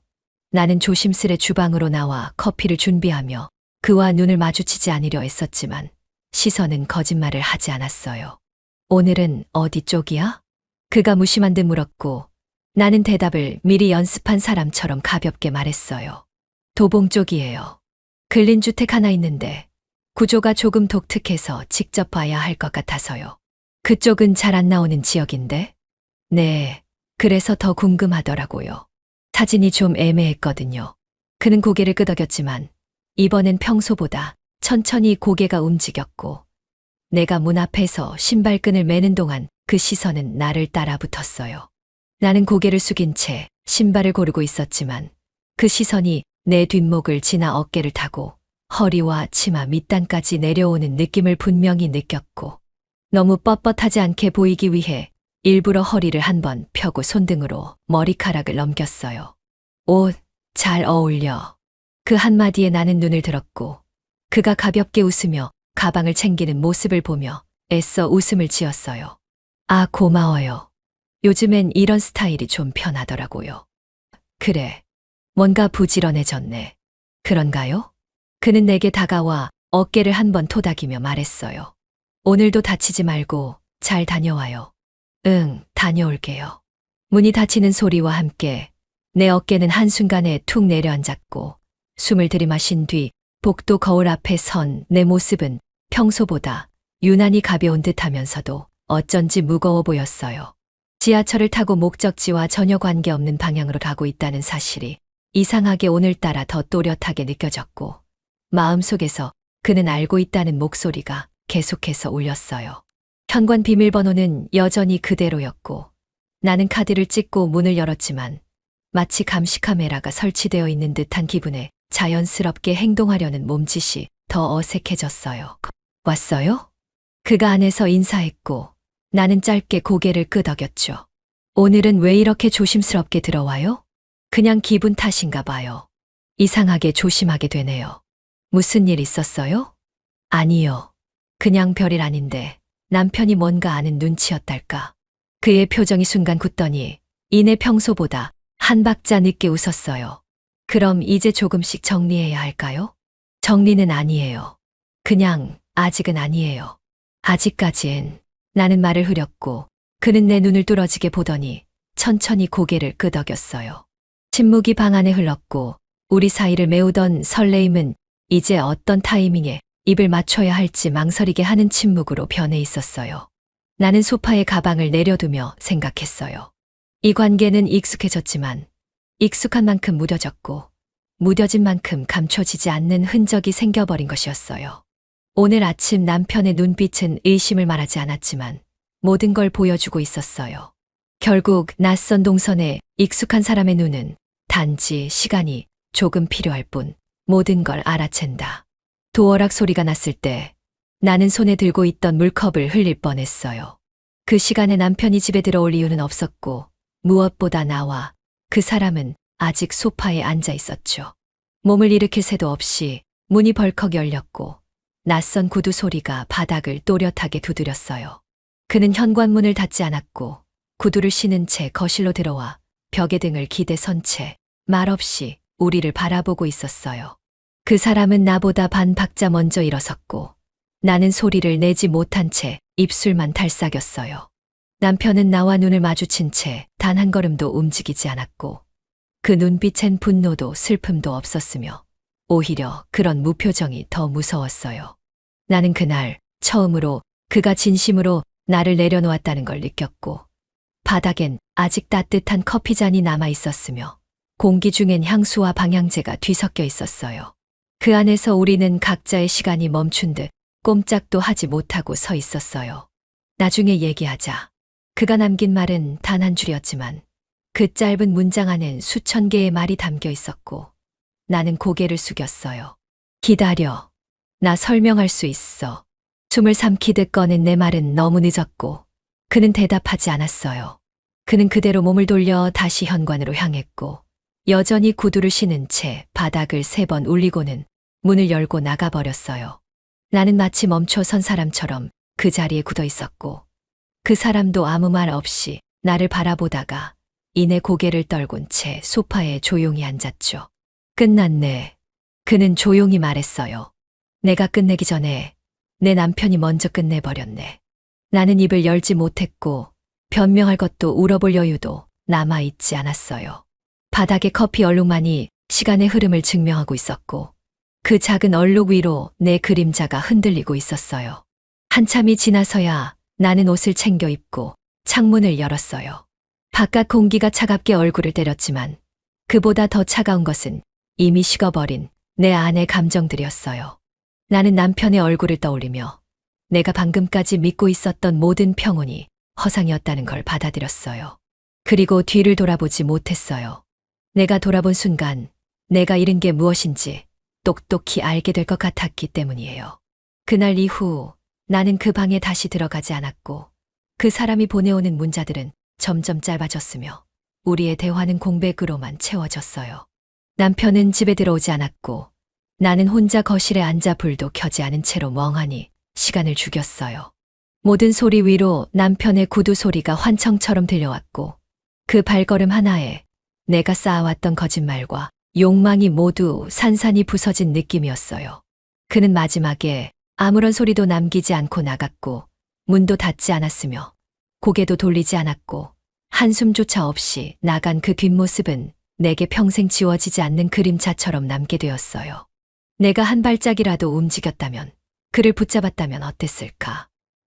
나는 조심스레 주방으로 나와 커피를 준비하며 그와 눈을 마주치지 않으려 했었지만 시선은 거짓말을 하지 않았어요. 오늘은 어디 쪽이야? 그가 무심한 듯 물었고 나는 대답을 미리 연습한 사람처럼 가볍게 말했어요. 도봉 쪽이에요. 근린 주택 하나 있는데 구조가 조금 독특해서 직접 봐야 할 것 같아서요. 그쪽은 잘 안 나오는 지역인데? 네, 그래서 더 궁금하더라고요. 사진이 좀 애매했거든요. 그는 고개를 끄덕였지만 이번엔 평소보다 천천히 고개가 움직였고 내가 문 앞에서 신발끈을 매는 동안 그 시선은 나를 따라 붙었어요. 나는 고개를 숙인 채 신발을 고르고 있었지만 그 시선이 내 뒷목을 지나 어깨를 타고 허리와 치마 밑단까지 내려오는 느낌을 분명히 느꼈고 너무 뻣뻣하지 않게 보이기 위해 일부러 허리를 한번 펴고 손등으로 머리카락을 넘겼어요. 옷, 잘 어울려. 그 한마디에 나는 눈을 들었고 그가 가볍게 웃으며 가방을 챙기는 모습을 보며 애써 웃음을 지었어요. 아, 고마워요. 요즘엔 이런 스타일이 좀 편하더라고요. 그래, 뭔가 부지런해졌네. 그런가요? 그는 내게 다가와 어깨를 한번 토닥이며 말했어요. 오늘도 다치지 말고 잘 다녀와요. 응, 다녀올게요. 문이 닫히는 소리와 함께 내 어깨는 한순간에 툭 내려앉았고 숨을 들이마신 뒤 복도 거울 앞에 선 내 모습은 평소보다 유난히 가벼운 듯하면서도 어쩐지 무거워 보였어요. 지하철을 타고 목적지와 전혀 관계없는 방향으로 가고 있다는 사실이 이상하게 오늘따라 더 또렷하게 느껴졌고 마음속에서 그는 알고 있다는 목소리가 계속해서 울렸어요. 현관 비밀번호는 여전히 그대로였고 나는 카드를 찍고 문을 열었지만 마치 감시 카메라가 설치되어 있는 듯한 기분에 자연스럽게 행동하려는 몸짓이 더 어색해졌어요. 왔어요? 그가 안에서 인사했고 나는 짧게 고개를 끄덕였죠. 오늘은 왜 이렇게 조심스럽게 들어와요? 그냥 기분 탓인가 봐요. 이상하게 조심하게 되네요. 무슨 일 있었어요? 아니요. 그냥 별일 아닌데 남편이 뭔가 아는 눈치였달까. 그의 표정이 순간 굳더니 이내 평소보다 한 박자 늦게 웃었어요. 그럼 이제 조금씩 정리해야 할까요? 정리는 아니에요. 그냥 아직은 아니에요. 아직까지엔. 나는 말을 흐렸고 그는 내 눈을 뚫어지게 보더니 천천히 고개를 끄덕였어요. 침묵이 방 안에 흘렀고 우리 사이를 메우던 설레임은 이제 어떤 타이밍에 입을 맞춰야 할지 망설이게 하는 침묵으로 변해 있었어요. 나는 소파에 가방을 내려두며 생각했어요. 이 관계는 익숙해졌지만 익숙한 만큼 무뎌졌고 무뎌진 만큼 감춰지지 않는 흔적이 생겨버린 것이었어요. 오늘 아침 남편의 눈빛은 의심을 말하지 않았지만 모든 걸 보여주고 있었어요. 결국 낯선 동선에 익숙한 사람의 눈은 단지 시간이 조금 필요할 뿐 모든 걸 알아챈다. 도어락 소리가 났을 때 나는 손에 들고 있던 물컵을 흘릴 뻔했어요. 그 시간에 남편이 집에 들어올 이유는 없었고 무엇보다 나와 그 사람은 아직 소파에 앉아 있었죠. 몸을 일으킬 새도 없이 문이 벌컥 열렸고 낯선 구두 소리가 바닥을 또렷하게 두드렸어요. 그는 현관문을 닫지 않았고 구두를 신은 채 거실로 들어와 벽에 등을 기대 선 채 말없이 우리를 바라보고 있었어요. 그 사람은 나보다 반 박자 먼저 일어섰고 나는 소리를 내지 못한 채 입술만 달싹였어요. 남편은 나와 눈을 마주친 채 단 한 걸음도 움직이지 않았고 그 눈빛엔 분노도 슬픔도 없었으며 오히려 그런 무표정이 더 무서웠어요. 나는 그날 처음으로 그가 진심으로 나를 내려놓았다는 걸 느꼈고 바닥엔 아직 따뜻한 커피잔이 남아 있었으며 공기 중엔 향수와 방향제가 뒤섞여 있었어요. 그 안에서 우리는 각자의 시간이 멈춘 듯 꼼짝도 하지 못하고 서 있었어요. 나중에 얘기하자. 그가 남긴 말은 단 한 줄이었지만 그 짧은 문장 안엔 수천 개의 말이 담겨 있었고 나는 고개를 숙였어요. 기다려. 나 설명할 수 있어. 숨을 삼키듯 꺼낸 내 말은 너무 늦었고 그는 대답하지 않았어요. 그는 그대로 몸을 돌려 다시 현관으로 향했고 여전히 구두를 신은 채 바닥을 3번 울리고는 문을 열고 나가버렸어요. 나는 마치 멈춰 선 사람처럼 그 자리에 굳어 있었고 그 사람도 아무 말 없이 나를 바라보다가 이내 고개를 떨군 채 소파에 조용히 앉았죠. 끝났네. 그는 조용히 말했어요. 내가 끝내기 전에 내 남편이 먼저 끝내버렸네. 나는 입을 열지 못했고 변명할 것도 울어볼 여유도 남아있지 않았어요. 바닥의 커피 얼룩만이 시간의 흐름을 증명하고 있었고 그 작은 얼룩 위로 내 그림자가 흔들리고 있었어요. 한참이 지나서야 나는 옷을 챙겨 입고 창문을 열었어요. 바깥 공기가 차갑게 얼굴을 때렸지만 그보다 더 차가운 것은 이미 식어버린 내 안의 감정들이었어요. 나는 남편의 얼굴을 떠올리며 내가 방금까지 믿고 있었던 모든 평온이 허상이었다는 걸 받아들였어요. 그리고 뒤를 돌아보지 못했어요. 내가 돌아본 순간 내가 잃은 게 무엇인지 똑똑히 알게 될 것 같았기 때문이에요. 그날 이후 나는 그 방에 다시 들어가지 않았고 그 사람이 보내오는 문자들은 점점 짧아졌으며 우리의 대화는 공백으로만 채워졌어요. 남편은 집에 들어오지 않았고 나는 혼자 거실에 앉아 불도 켜지 않은 채로 멍하니 시간을 죽였어요. 모든 소리 위로 남편의 구두 소리가 환청처럼 들려왔고 그 발걸음 하나에 내가 쌓아왔던 거짓말과 욕망이 모두 산산이 부서진 느낌이었어요. 그는 마지막에 아무런 소리도 남기지 않고 나갔고 문도 닫지 않았으며 고개도 돌리지 않았고 한숨조차 없이 나간 그 뒷모습은 내게 평생 지워지지 않는 그림자처럼 남게 되었어요. 내가 한 발짝이라도 움직였다면, 그를 붙잡았다면 어땠을까?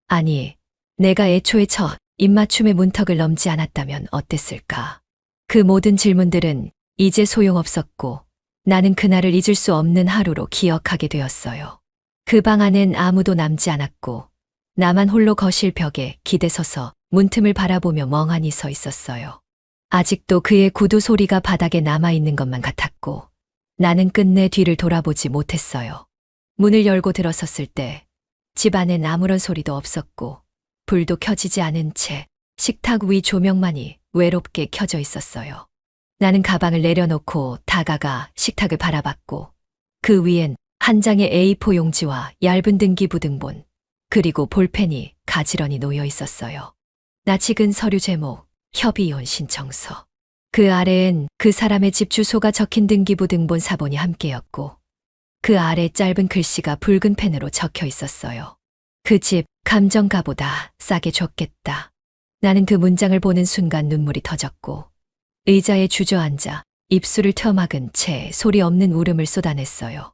아니, 내가 애초에 첫 입맞춤의 문턱을 넘지 않았다면 어땠을까? 그 모든 질문들은 이제 소용없었고 나는 그날을 잊을 수 없는 하루로 기억하게 되었어요. 그 방 안엔 아무도 남지 않았고 나만 홀로 거실 벽에 기대서서 문틈을 바라보며 멍하니 서 있었어요. 아직도 그의 구두 소리가 바닥에 남아있는 것만 같았고 나는 끝내 뒤를 돌아보지 못했어요. 문을 열고 들어섰을 때 집 안엔 아무런 소리도 없었고 불도 켜지지 않은 채 식탁 위 조명만이 외롭게 켜져 있었어요. 나는 가방을 내려놓고 다가가 식탁을 바라봤고 그 위엔 한 장의 A4 용지와 얇은 등기부등본 그리고 볼펜이 가지런히 놓여 있었어요. 낯익은 서류 제목, 협의이혼 신청서. 그 아래엔 그 사람의 집 주소가 적힌 등기부등본 사본이 함께였고 그 아래 짧은 글씨가 붉은 펜으로 적혀 있었어요. 그 집 감정가보다 싸게 줬겠다. 나는 그 문장을 보는 순간 눈물이 터졌고 의자에 주저앉아 입술을 터막은 채 소리 없는 울음을 쏟아냈어요.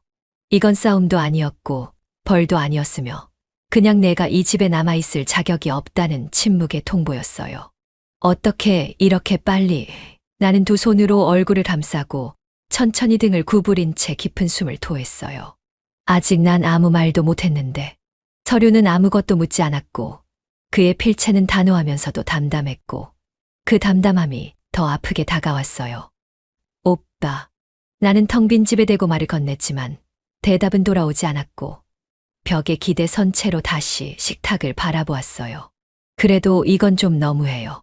이건 싸움도 아니었고 벌도 아니었으며 그냥 내가 이 집에 남아있을 자격이 없다는 침묵의 통보였어요. 어떻게 이렇게 빨리. 나는 두 손으로 얼굴을 감싸고 천천히 등을 구부린 채 깊은 숨을 토했어요. 아직 난 아무 말도 못했는데 서류는 아무것도 묻지 않았고 그의 필체는 단호하면서도 담담했고 그 담담함이 더 아프게 다가왔어요. 오빠. 나는 텅 빈 집에 대고 말을 건넸지만 대답은 돌아오지 않았고 벽에 기대 선 채로 다시 식탁을 바라보았어요. 그래도 이건 좀 너무해요.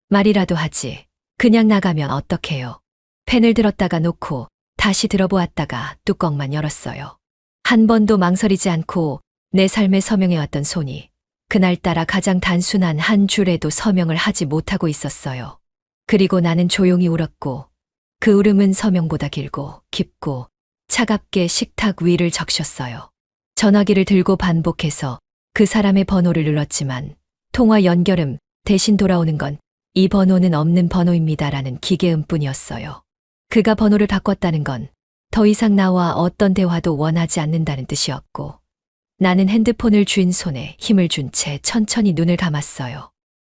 말이라도 하지. 그냥 나가면 어떡해요. 펜을 들었다가 놓고 다시 들어보았다가 뚜껑만 열었어요. 한 번도 망설이지 않고 내 삶에 서명해왔던 손이 그날따라 가장 단순한 한 줄에도 서명을 하지 못하고 있었어요. 그리고 나는 조용히 울었고 그 울음은 서명보다 길고 깊고 차갑게 식탁 위를 적셨어요. 전화기를 들고 반복해서 그 사람의 번호를 눌렀지만 통화 연결음 대신 돌아오는 건 이 번호는 없는 번호입니다라는 기계음뿐이었어요. 그가 번호를 바꿨다는 건 더 이상 나와 어떤 대화도 원하지 않는다는 뜻이었고 나는 핸드폰을 쥔 손에 힘을 준 채 천천히 눈을 감았어요.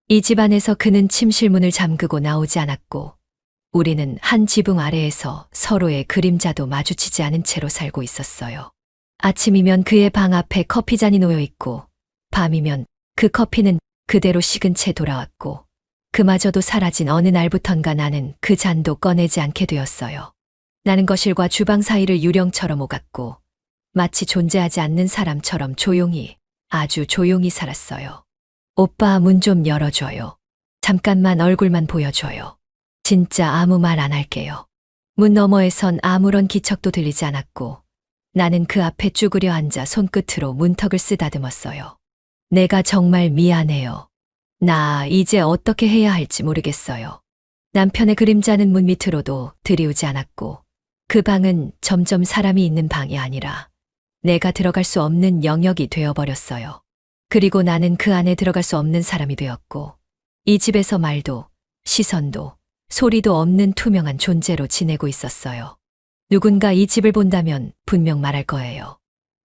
이 집 안에서 그는 침실문을 잠그고 나오지 않았고 우리는 한 지붕 아래에서 서로의 그림자도 마주치지 않은 채로 살고 있었어요. 아침이면 그의 방 앞에 커피잔이 놓여 있고 밤이면 그 커피는 그대로 식은 채 돌아왔고 그마저도 사라진 어느 날부턴가 나는 그 잔도 꺼내지 않게 되었어요. 나는 거실과 주방 사이를 유령처럼 오갔고 마치 존재하지 않는 사람처럼 조용히, 아주 조용히 살았어요. 오빠 문 좀 열어줘요. 잠깐만 얼굴만 보여줘요. 진짜 아무 말 안 할게요. 문 너머에선 아무런 기척도 들리지 않았고 나는 그 앞에 쭈그려 앉아 손끝으로 문턱을 쓰다듬었어요. 내가 정말 미안해요. 나 이제 어떻게 해야 할지 모르겠어요. 남편의 그림자는 문 밑으로도 들이우지 않았고 그 방은 점점 사람이 있는 방이 아니라 내가 들어갈 수 없는 영역이 되어버렸어요. 그리고 나는 그 안에 들어갈 수 없는 사람이 되었고 이 집에서 말도 시선도 소리도 없는 투명한 존재로 지내고 있었어요. 누군가 이 집을 본다면 분명 말할 거예요.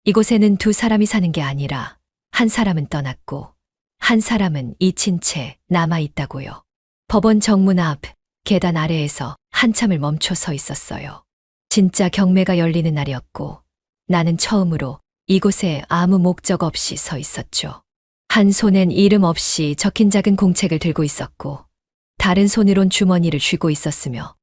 이곳에는 두 사람이 사는 게 아니라 한 사람은 떠났고 한 사람은 잊힌 채 남아 있다고요. 법원 정문 앞 계단 아래에서 한참을 멈춰 서 있었어요. 진짜 경매가 열리는 날이었고 나는 처음으로 이곳에 아무 목적 없이 서 있었죠. 한 손엔 이름 없이 적힌 작은 공책을 들고 있었고 다른 손으론 주머니를 쥐고 있었으며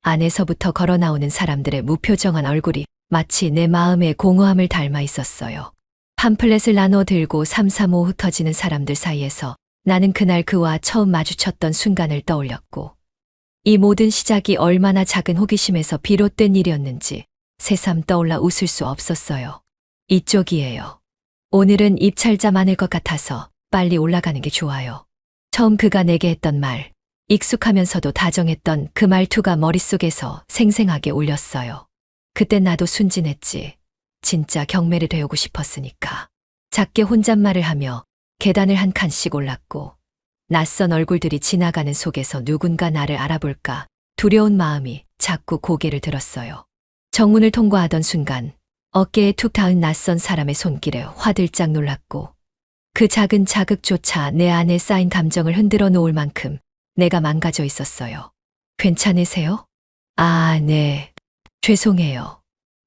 안에서부터 걸어 나오는 사람들의 무표정한 얼굴이 마치 내 마음의 공허함을 닮아 있었어요. 팜플렛을 나눠 들고 삼삼오오 흩어지는 사람들 사이에서 나는 그날 그와 처음 마주쳤던 순간을 떠올렸고 이 모든 시작이 얼마나 작은 호기심에서 비롯된 일이었는지 새삼 떠올라 웃을 수 없었어요. 이쪽이에요. 오늘은 입찰자 많을 것 같아서 빨리 올라가는 게 좋아요. 처음 그가 내게 했던 말, 익숙하면서도 다정했던 그 말투가 머릿속에서 생생하게 울렸어요. 그때 나도 순진했지. 진짜 경매를 배우고 싶었으니까. 작게 혼잣말을 하며 계단을 한 칸씩 올랐고 낯선 얼굴들이 지나가는 속에서 누군가 나를 알아볼까 두려운 마음이 자꾸 고개를 들었어요. 정문을 통과하던 순간 어깨에 툭 닿은 낯선 사람의 손길에 화들짝 놀랐고 그 작은 자극조차 내 안에 쌓인 감정을 흔들어 놓을 만큼 내가 망가져 있었어요. 괜찮으세요? 아, 네. 죄송해요.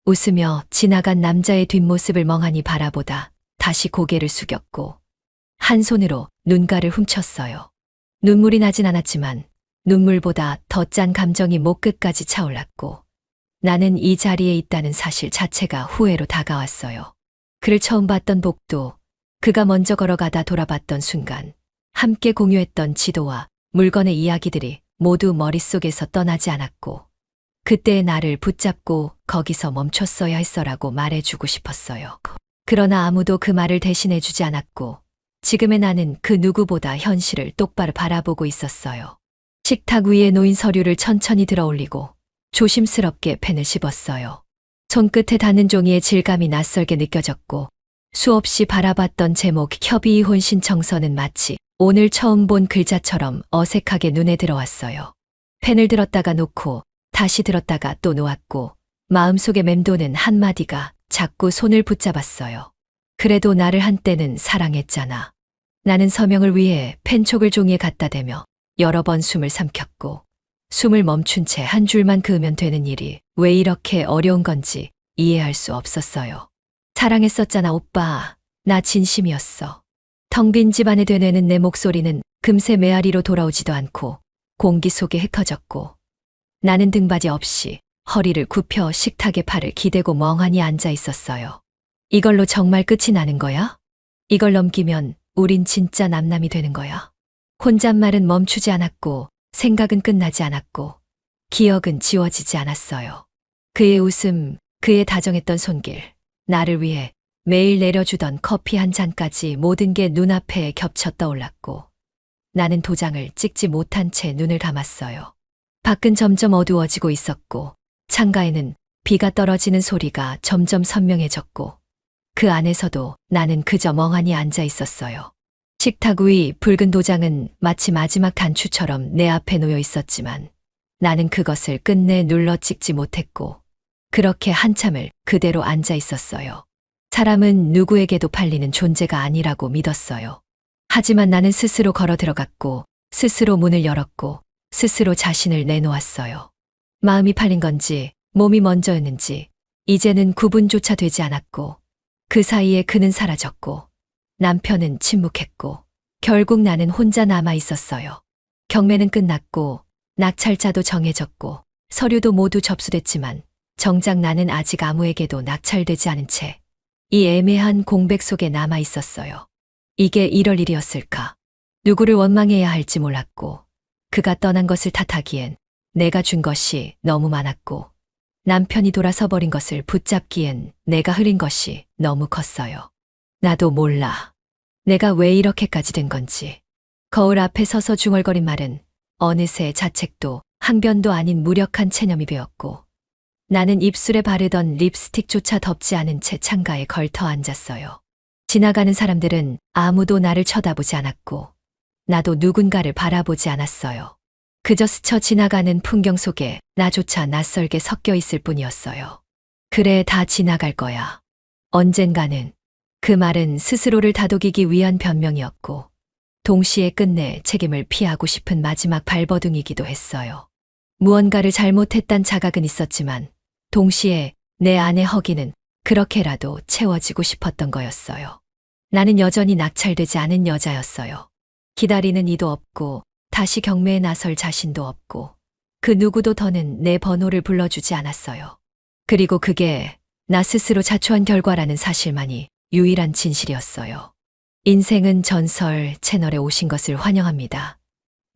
웃으며 지나간 남자의 뒷모습을 멍하니 바라보다 다시 고개를 숙였고 한 손으로 눈가를 훔쳤어요. 눈물이 나진 않았지만 눈물보다 더 짠 감정이 목 끝까지 차올랐고 나는 이 자리에 있다는 사실 자체가 후회로 다가왔어요. 그를 처음 봤던 복도, 그가 먼저 걸어가다 돌아봤던 순간, 함께 공유했던 지도와 물건의 이야기들이 모두 머릿속에서 떠나지 않았고 그때의 나를 붙잡고 거기서 멈췄어야 했어라고 말해주고 싶었어요. 그러나 아무도 그 말을 대신해주지 않았고 지금의 나는 그 누구보다 현실을 똑바로 바라보고 있었어요. 식탁 위에 놓인 서류를 천천히 들어올리고 조심스럽게 펜을 씹었어요. 손끝에 닿는 종이의 질감이 낯설게 느껴졌고 수없이 바라봤던 제목 협의 이혼 신청서는 마치 오늘 처음 본 글자처럼 어색하게 눈에 들어왔어요. 펜을 들었다가 놓고 다시 들었다가 또 놓았고 마음속에 맴도는 한마디가 자꾸 손을 붙잡았어요. 그래도 나를 한때는 사랑했잖아. 나는 서명을 위해 펜촉을 종이에 갖다 대며 여러 번 숨을 삼켰고 숨을 멈춘 채 한 줄만 그으면 되는 일이 왜 이렇게 어려운 건지 이해할 수 없었어요. 사랑했었잖아, 오빠. 나 진심이었어. 텅 빈 집안에 되뇌는 내 목소리는 금세 메아리로 돌아오지도 않고 공기 속에 흩어졌고 나는 등받이 없이 허리를 굽혀 식탁에 팔을 기대고 멍하니 앉아 있었어요. 이걸로 정말 끝이 나는 거야? 이걸 넘기면 우린 진짜 남남이 되는 거야. 혼잣말은 멈추지 않았고 생각은 끝나지 않았고 기억은 지워지지 않았어요. 그의 웃음, 그의 다정했던 손길, 나를 위해 매일 내려주던 커피 한 잔까지 모든 게 눈앞에 겹쳐 떠올랐고 나는 도장을 찍지 못한 채 눈을 감았어요. 밖은 점점 어두워지고 있었고 창가에는 비가 떨어지는 소리가 점점 선명해졌고 그 안에서도 나는 그저 멍하니 앉아 있었어요. 식탁 위 붉은 도장은 마치 마지막 단추처럼 내 앞에 놓여 있었지만 나는 그것을 끝내 눌러 찍지 못했고 그렇게 한참을 그대로 앉아 있었어요. 사람은 누구에게도 팔리는 존재가 아니라고 믿었어요. 하지만 나는 스스로 걸어 들어갔고 스스로 문을 열었고 스스로 자신을 내놓았어요. 마음이 팔린 건지 몸이 먼저였는지 이제는 구분조차 되지 않았고 그 사이에 그는 사라졌고 남편은 침묵했고 결국 나는 혼자 남아 있었어요. 경매는 끝났고 낙찰자도 정해졌고 서류도 모두 접수됐지만 정작 나는 아직 아무에게도 낙찰되지 않은 채 이 애매한 공백 속에 남아 있었어요. 이게 이럴 일이었을까? 누구를 원망해야 할지 몰랐고 그가 떠난 것을 탓하기엔 내가 준 것이 너무 많았고 남편이 돌아서 버린 것을 붙잡기엔 내가 흐린 것이 너무 컸어요. 나도 몰라. 내가 왜 이렇게까지 된 건지. 거울 앞에 서서 중얼거린 말은 어느새 자책도 항변도 아닌 무력한 체념이 되었고 나는 입술에 바르던 립스틱조차 덮지 않은 채 창가에 걸터 앉았어요. 지나가는 사람들은 아무도 나를 쳐다보지 않았고 나도 누군가를 바라보지 않았어요. 그저 스쳐 지나가는 풍경 속에 나조차 낯설게 섞여 있을 뿐이었어요. 그래, 다 지나갈 거야. 언젠가는. 그 말은 스스로를 다독이기 위한 변명이었고, 동시에 끝내 책임을 피하고 싶은 마지막 발버둥이기도 했어요. 무언가를 잘못했단 자각은 있었지만, 동시에 내 안의 허기는 그렇게라도 채워지고 싶었던 거였어요. 나는 여전히 낙찰되지 않은 여자였어요. 기다리는 이도 없고, 다시 경매에 나설 자신도 없고, 그 누구도 더는 내 번호를 불러주지 않았어요. 그리고 그게 나 스스로 자초한 결과라는 사실만이 유일한 진실이었어요. 인생은 전설 채널에 오신 것을 환영합니다.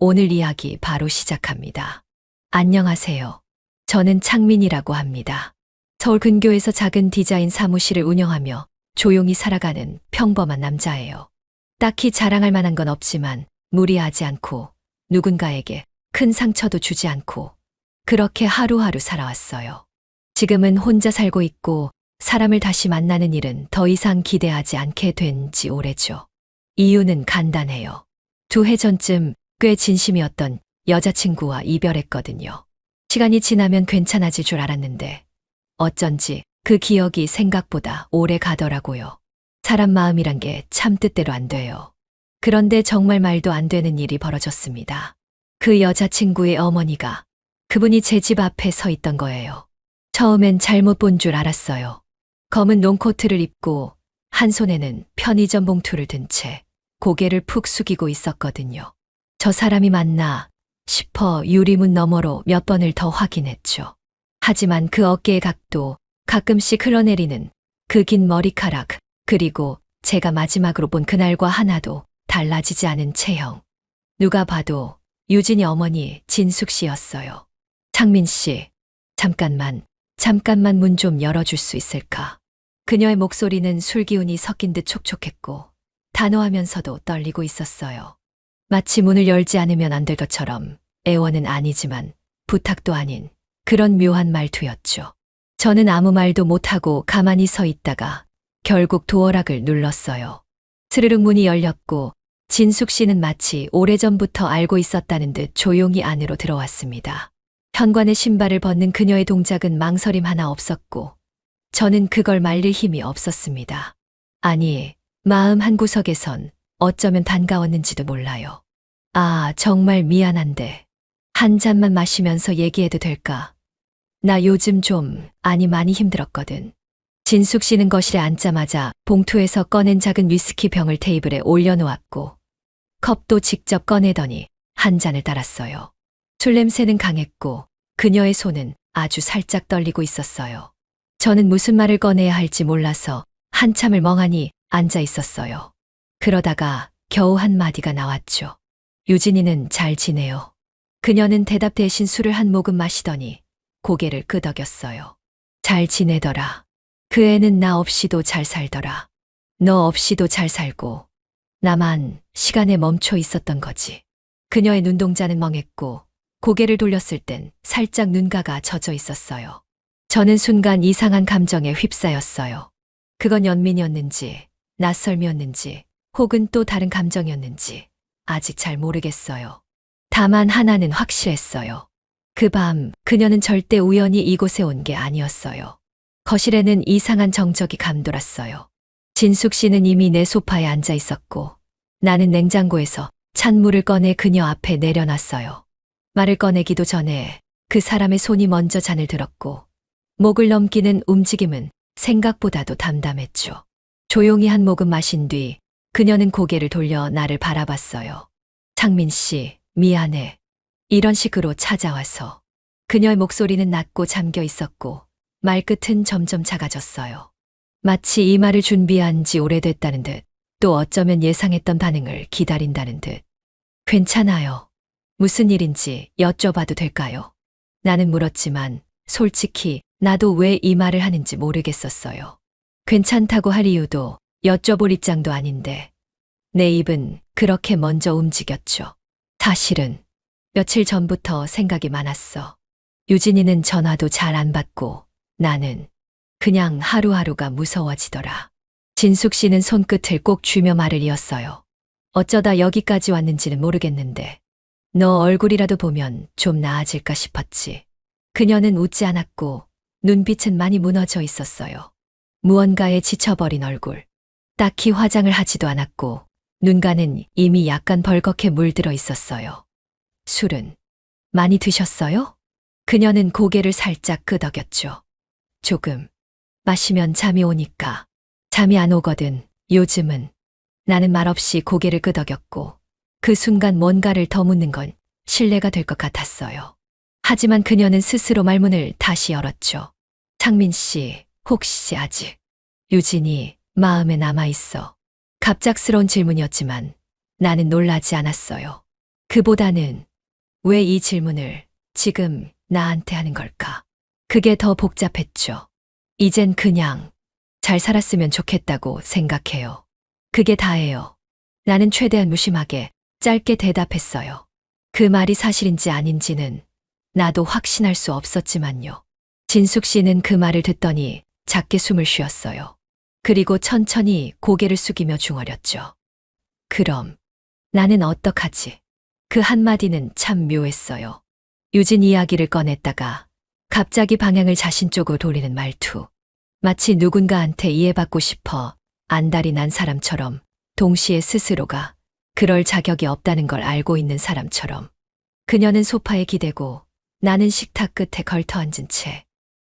오늘 이야기 바로 시작합니다. 안녕하세요. 저는 창민이라고 합니다. 서울 근교에서 작은 디자인 사무실을 운영하며 조용히 살아가는 평범한 남자예요. 딱히 자랑할 만한 건 없지만 무리하지 않고 누군가에게 큰 상처도 주지 않고 그렇게 하루하루 살아왔어요. 지금은 혼자 살고 있고 사람을 다시 만나는 일은 더 이상 기대하지 않게 된 지 오래죠. 이유는 간단해요. 2해 전쯤 꽤 진심이었던 여자친구와 이별했거든요. 시간이 지나면 괜찮아질 줄 알았는데 어쩐지 그 기억이 생각보다 오래 가더라고요. 사람 마음이란 게 참 뜻대로 안 돼요. 그런데 정말 말도 안 되는 일이 벌어졌습니다. 그 여자친구의 어머니가 그분이 제 집 앞에 서 있던 거예요. 처음엔 잘못 본 줄 알았어요. 검은 롱코트를 입고 한 손에는 편의점 봉투를 든 채 고개를 푹 숙이고 있었거든요. 저 사람이 맞나 싶어 유리문 너머로 몇 번을 더 확인했죠. 하지만 그 어깨의 각도, 가끔씩 흘러내리는 그 긴 머리카락, 그리고 제가 마지막으로 본 그날과 하나도 달라지지 않은 체형. 누가 봐도 유진이 어머니 진숙 씨였어요. 창민 씨, 잠깐만 문 좀 열어줄 수 있을까? 그녀의 목소리는 술기운이 섞인 듯 촉촉했고 단호하면서도 떨리고 있었어요. 마치 문을 열지 않으면 안 될 것처럼 애원은 아니지만 부탁도 아닌 그런 묘한 말투였죠. 저는 아무 말도 못하고 가만히 서 있다가 결국 도어락을 눌렀어요. 스르륵 문이 열렸고 진숙 씨는 마치 오래전부터 알고 있었다는 듯 조용히 안으로 들어왔습니다. 현관의 신발을 벗는 그녀의 동작은 망설임 하나 없었고 저는 그걸 말릴 힘이 없었습니다. 아니, 마음 한구석에선 어쩌면 반가웠는지도 몰라요. 아, 정말 미안한데 한 잔만 마시면서 얘기해도 될까? 나 요즘 아니 많이 힘들었거든. 진숙 씨는 거실에 앉자마자 봉투에서 꺼낸 작은 위스키 병을 테이블에 올려놓았고 컵도 직접 꺼내더니 한 잔을 따랐어요. 술 냄새는 강했고 그녀의 손은 아주 살짝 떨리고 있었어요. 저는 무슨 말을 꺼내야 할지 몰라서 한참을 멍하니 앉아 있었어요. 그러다가 겨우 한마디가 나왔죠. 유진이는 잘 지내요. 그녀는 대답 대신 술을 한 모금 마시더니 고개를 끄덕였어요. 잘 지내더라. 그 애는 나 없이도 잘 살더라. 너 없이도 잘 살고 나만 시간에 멈춰 있었던 거지. 그녀의 눈동자는 멍했고 고개를 돌렸을 땐 살짝 눈가가 젖어 있었어요. 저는 순간 이상한 감정에 휩싸였어요. 그건 연민이었는지 낯설미였는지 혹은 또 다른 감정이었는지 아직 잘 모르겠어요. 다만 하나는 확실했어요. 그 밤 그녀는 절대 우연히 이곳에 온 게 아니었어요. 거실에는 이상한 정적이 감돌았어요. 진숙 씨는 이미 내 소파에 앉아 있었고 나는 냉장고에서 찬물을 꺼내 그녀 앞에 내려놨어요. 말을 꺼내기도 전에 그 사람의 손이 먼저 잔을 들었고 목을 넘기는 움직임은 생각보다도 담담했죠. 조용히 한 모금 마신 뒤 그녀는 고개를 돌려 나를 바라봤어요. 창민 씨, 미안해. 이런 식으로 찾아와서. 그녀의 목소리는 낮고 잠겨 있었고 말끝은 점점 작아졌어요. 마치 이 말을 준비한 지 오래됐다는 듯, 또 어쩌면 예상했던 반응을 기다린다는 듯. 괜찮아요. 무슨 일인지 여쭤봐도 될까요? 나는 물었지만 솔직히 나도 왜 이 말을 하는지 모르겠었어요. 괜찮다고 할 이유도 여쭤볼 입장도 아닌데 내 입은 그렇게 먼저 움직였죠. 사실은 며칠 전부터 생각이 많았어. 유진이는 전화도 잘 안 받고 나는 그냥 하루하루가 무서워지더라. 진숙 씨는 손끝을 꼭 쥐며 말을 이었어요. 어쩌다 여기까지 왔는지는 모르겠는데 너 얼굴이라도 보면 좀 나아질까 싶었지. 그녀는 웃지 않았고 눈빛은 많이 무너져 있었어요. 무언가에 지쳐버린 얼굴. 딱히 화장을 하지도 않았고 눈가는 이미 약간 벌겋게 물들어 있었어요. 술은 많이 드셨어요? 그녀는 고개를 살짝 끄덕였죠. 조금. 마시면 잠이 오니까. 잠이 안 오거든, 요즘은. 나는 말없이 고개를 끄덕였고 그 순간 뭔가를 더 묻는 건 실례가 될 것 같았어요. 하지만 그녀는 스스로 말문을 다시 열었죠. 창민 씨, 혹시 아직 유진이 마음에 남아있어? 갑작스러운 질문이었지만 나는 놀라지 않았어요. 그보다는 왜 이 질문을 지금 나한테 하는 걸까? 그게 더 복잡했죠. 이젠 그냥 잘 살았으면 좋겠다고 생각해요. 그게 다예요. 나는 최대한 무심하게 짧게 대답했어요. 그 말이 사실인지 아닌지는 나도 확신할 수 없었지만요. 진숙 씨는 그 말을 듣더니 작게 숨을 쉬었어요. 그리고 천천히 고개를 숙이며 중얼였죠. 그럼 나는 어떡하지? 그 한마디는 참 묘했어요. 유진 이야기를 꺼냈다가 갑자기 방향을 자신 쪽으로 돌리는 말투. 마치 누군가한테 이해받고 싶어 안달이 난 사람처럼, 동시에 스스로가 그럴 자격이 없다는 걸 알고 있는 사람처럼. 그녀는 소파에 기대고 나는 식탁 끝에 걸터 앉은 채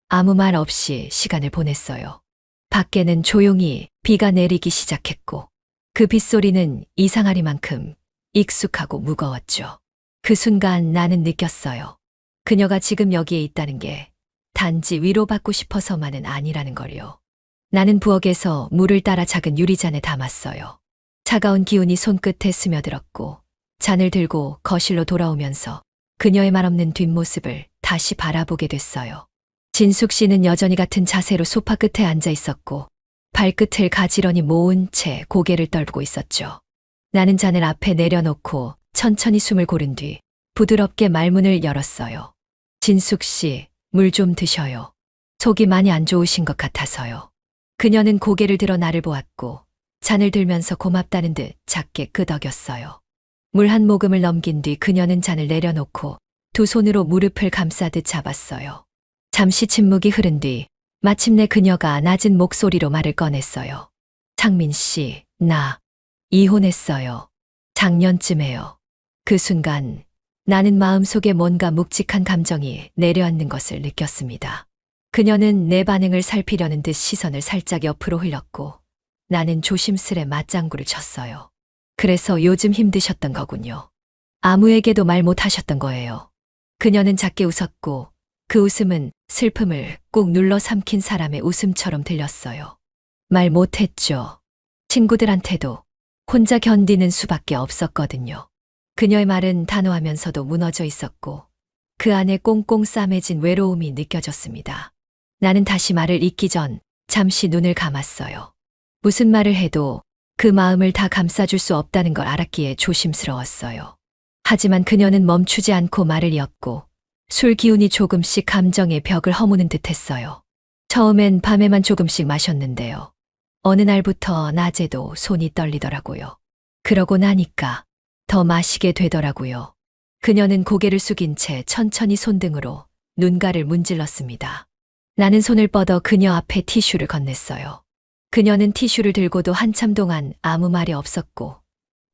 아무 말 없이 시간을 보냈어요. 밖에는 조용히 비가 내리기 시작했고 그 빗소리는 이상하리만큼 익숙하고 무거웠죠. 그 순간 나는 느꼈어요. 그녀가 지금 여기에 있다는 게 단지 위로받고 싶어서만은 아니라는 걸요. 나는 부엌에서 물을 따라 작은 유리잔에 담았어요. 차가운 기운이 손끝에 스며들었고 잔을 들고 거실로 돌아오면서 그녀의 말없는 뒷모습을 다시 바라보게 됐어요. 진숙 씨는 여전히 같은 자세로 소파 끝에 앉아 있었고 발끝을 가지런히 모은 채 고개를 떨고 있었죠. 나는 잔을 앞에 내려놓고 천천히 숨을 고른 뒤 부드럽게 말문을 열었어요. 진숙 씨, 물 좀 드셔요. 속이 많이 안 좋으신 것 같아서요. 그녀는 고개를 들어 나를 보았고 잔을 들면서 고맙다는 듯 작게 끄덕였어요. 물 한 모금을 넘긴 뒤 그녀는 잔을 내려놓고 두 손으로 무릎을 감싸듯 잡았어요. 잠시 침묵이 흐른 뒤 마침내 그녀가 낮은 목소리로 말을 꺼냈어요. 창민 씨, 나 이혼했어요. 작년쯤에요. 그 순간 나는 마음속에 뭔가 묵직한 감정이 내려앉는 것을 느꼈습니다. 그녀는 내 반응을 살피려는 듯 시선을 살짝 옆으로 흘렸고 나는 조심스레 맞장구를 쳤어요. 그래서 요즘 힘드셨던 거군요. 아무에게도 말 못하셨던 거예요. 그녀는 작게 웃었고 그 웃음은 슬픔을 꾹 눌러 삼킨 사람의 웃음처럼 들렸어요. 말 못했죠. 친구들한테도 혼자 견디는 수밖에 없었거든요. 그녀의 말은 단호하면서도 무너져 있었고 그 안에 꽁꽁 싸매진 외로움이 느껴졌습니다. 나는 다시 말을 잇기 전 잠시 눈을 감았어요. 무슨 말을 해도 그 마음을 다 감싸줄 수 없다는 걸 알았기에 조심스러웠어요. 하지만 그녀는 멈추지 않고 말을 이었고 술 기운이 조금씩 감정의 벽을 허무는 듯 했어요. 처음엔 밤에만 조금씩 마셨는데요. 어느 날부터 낮에도 손이 떨리더라고요. 그러고 나니까 더 마시게 되더라고요. 그녀는 고개를 숙인 채 천천히 손등으로 눈가를 문질렀습니다. 나는 손을 뻗어 그녀 앞에 티슈를 건넸어요. 그녀는 티슈를 들고도 한참 동안 아무 말이 없었고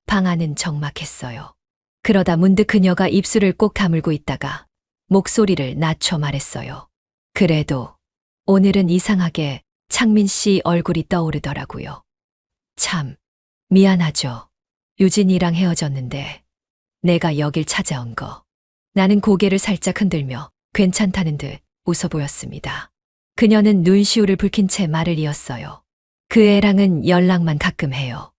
방 안은 적막했어요. 그러다 문득 그녀가 입술을 꼭 다물고 있다가 목소리를 낮춰 말했어요. 그래도 오늘은 이상하게 창민 씨 얼굴이 떠오르더라고요. 참 미안하죠. 유진이랑 헤어졌는데 내가 여길 찾아온 거. 나는 고개를 살짝 흔들며 괜찮다는 듯 웃어 보였습니다. 그녀는 눈시울을 붉힌 채 말을 이었어요. 그 애랑은 연락만 가끔 해요.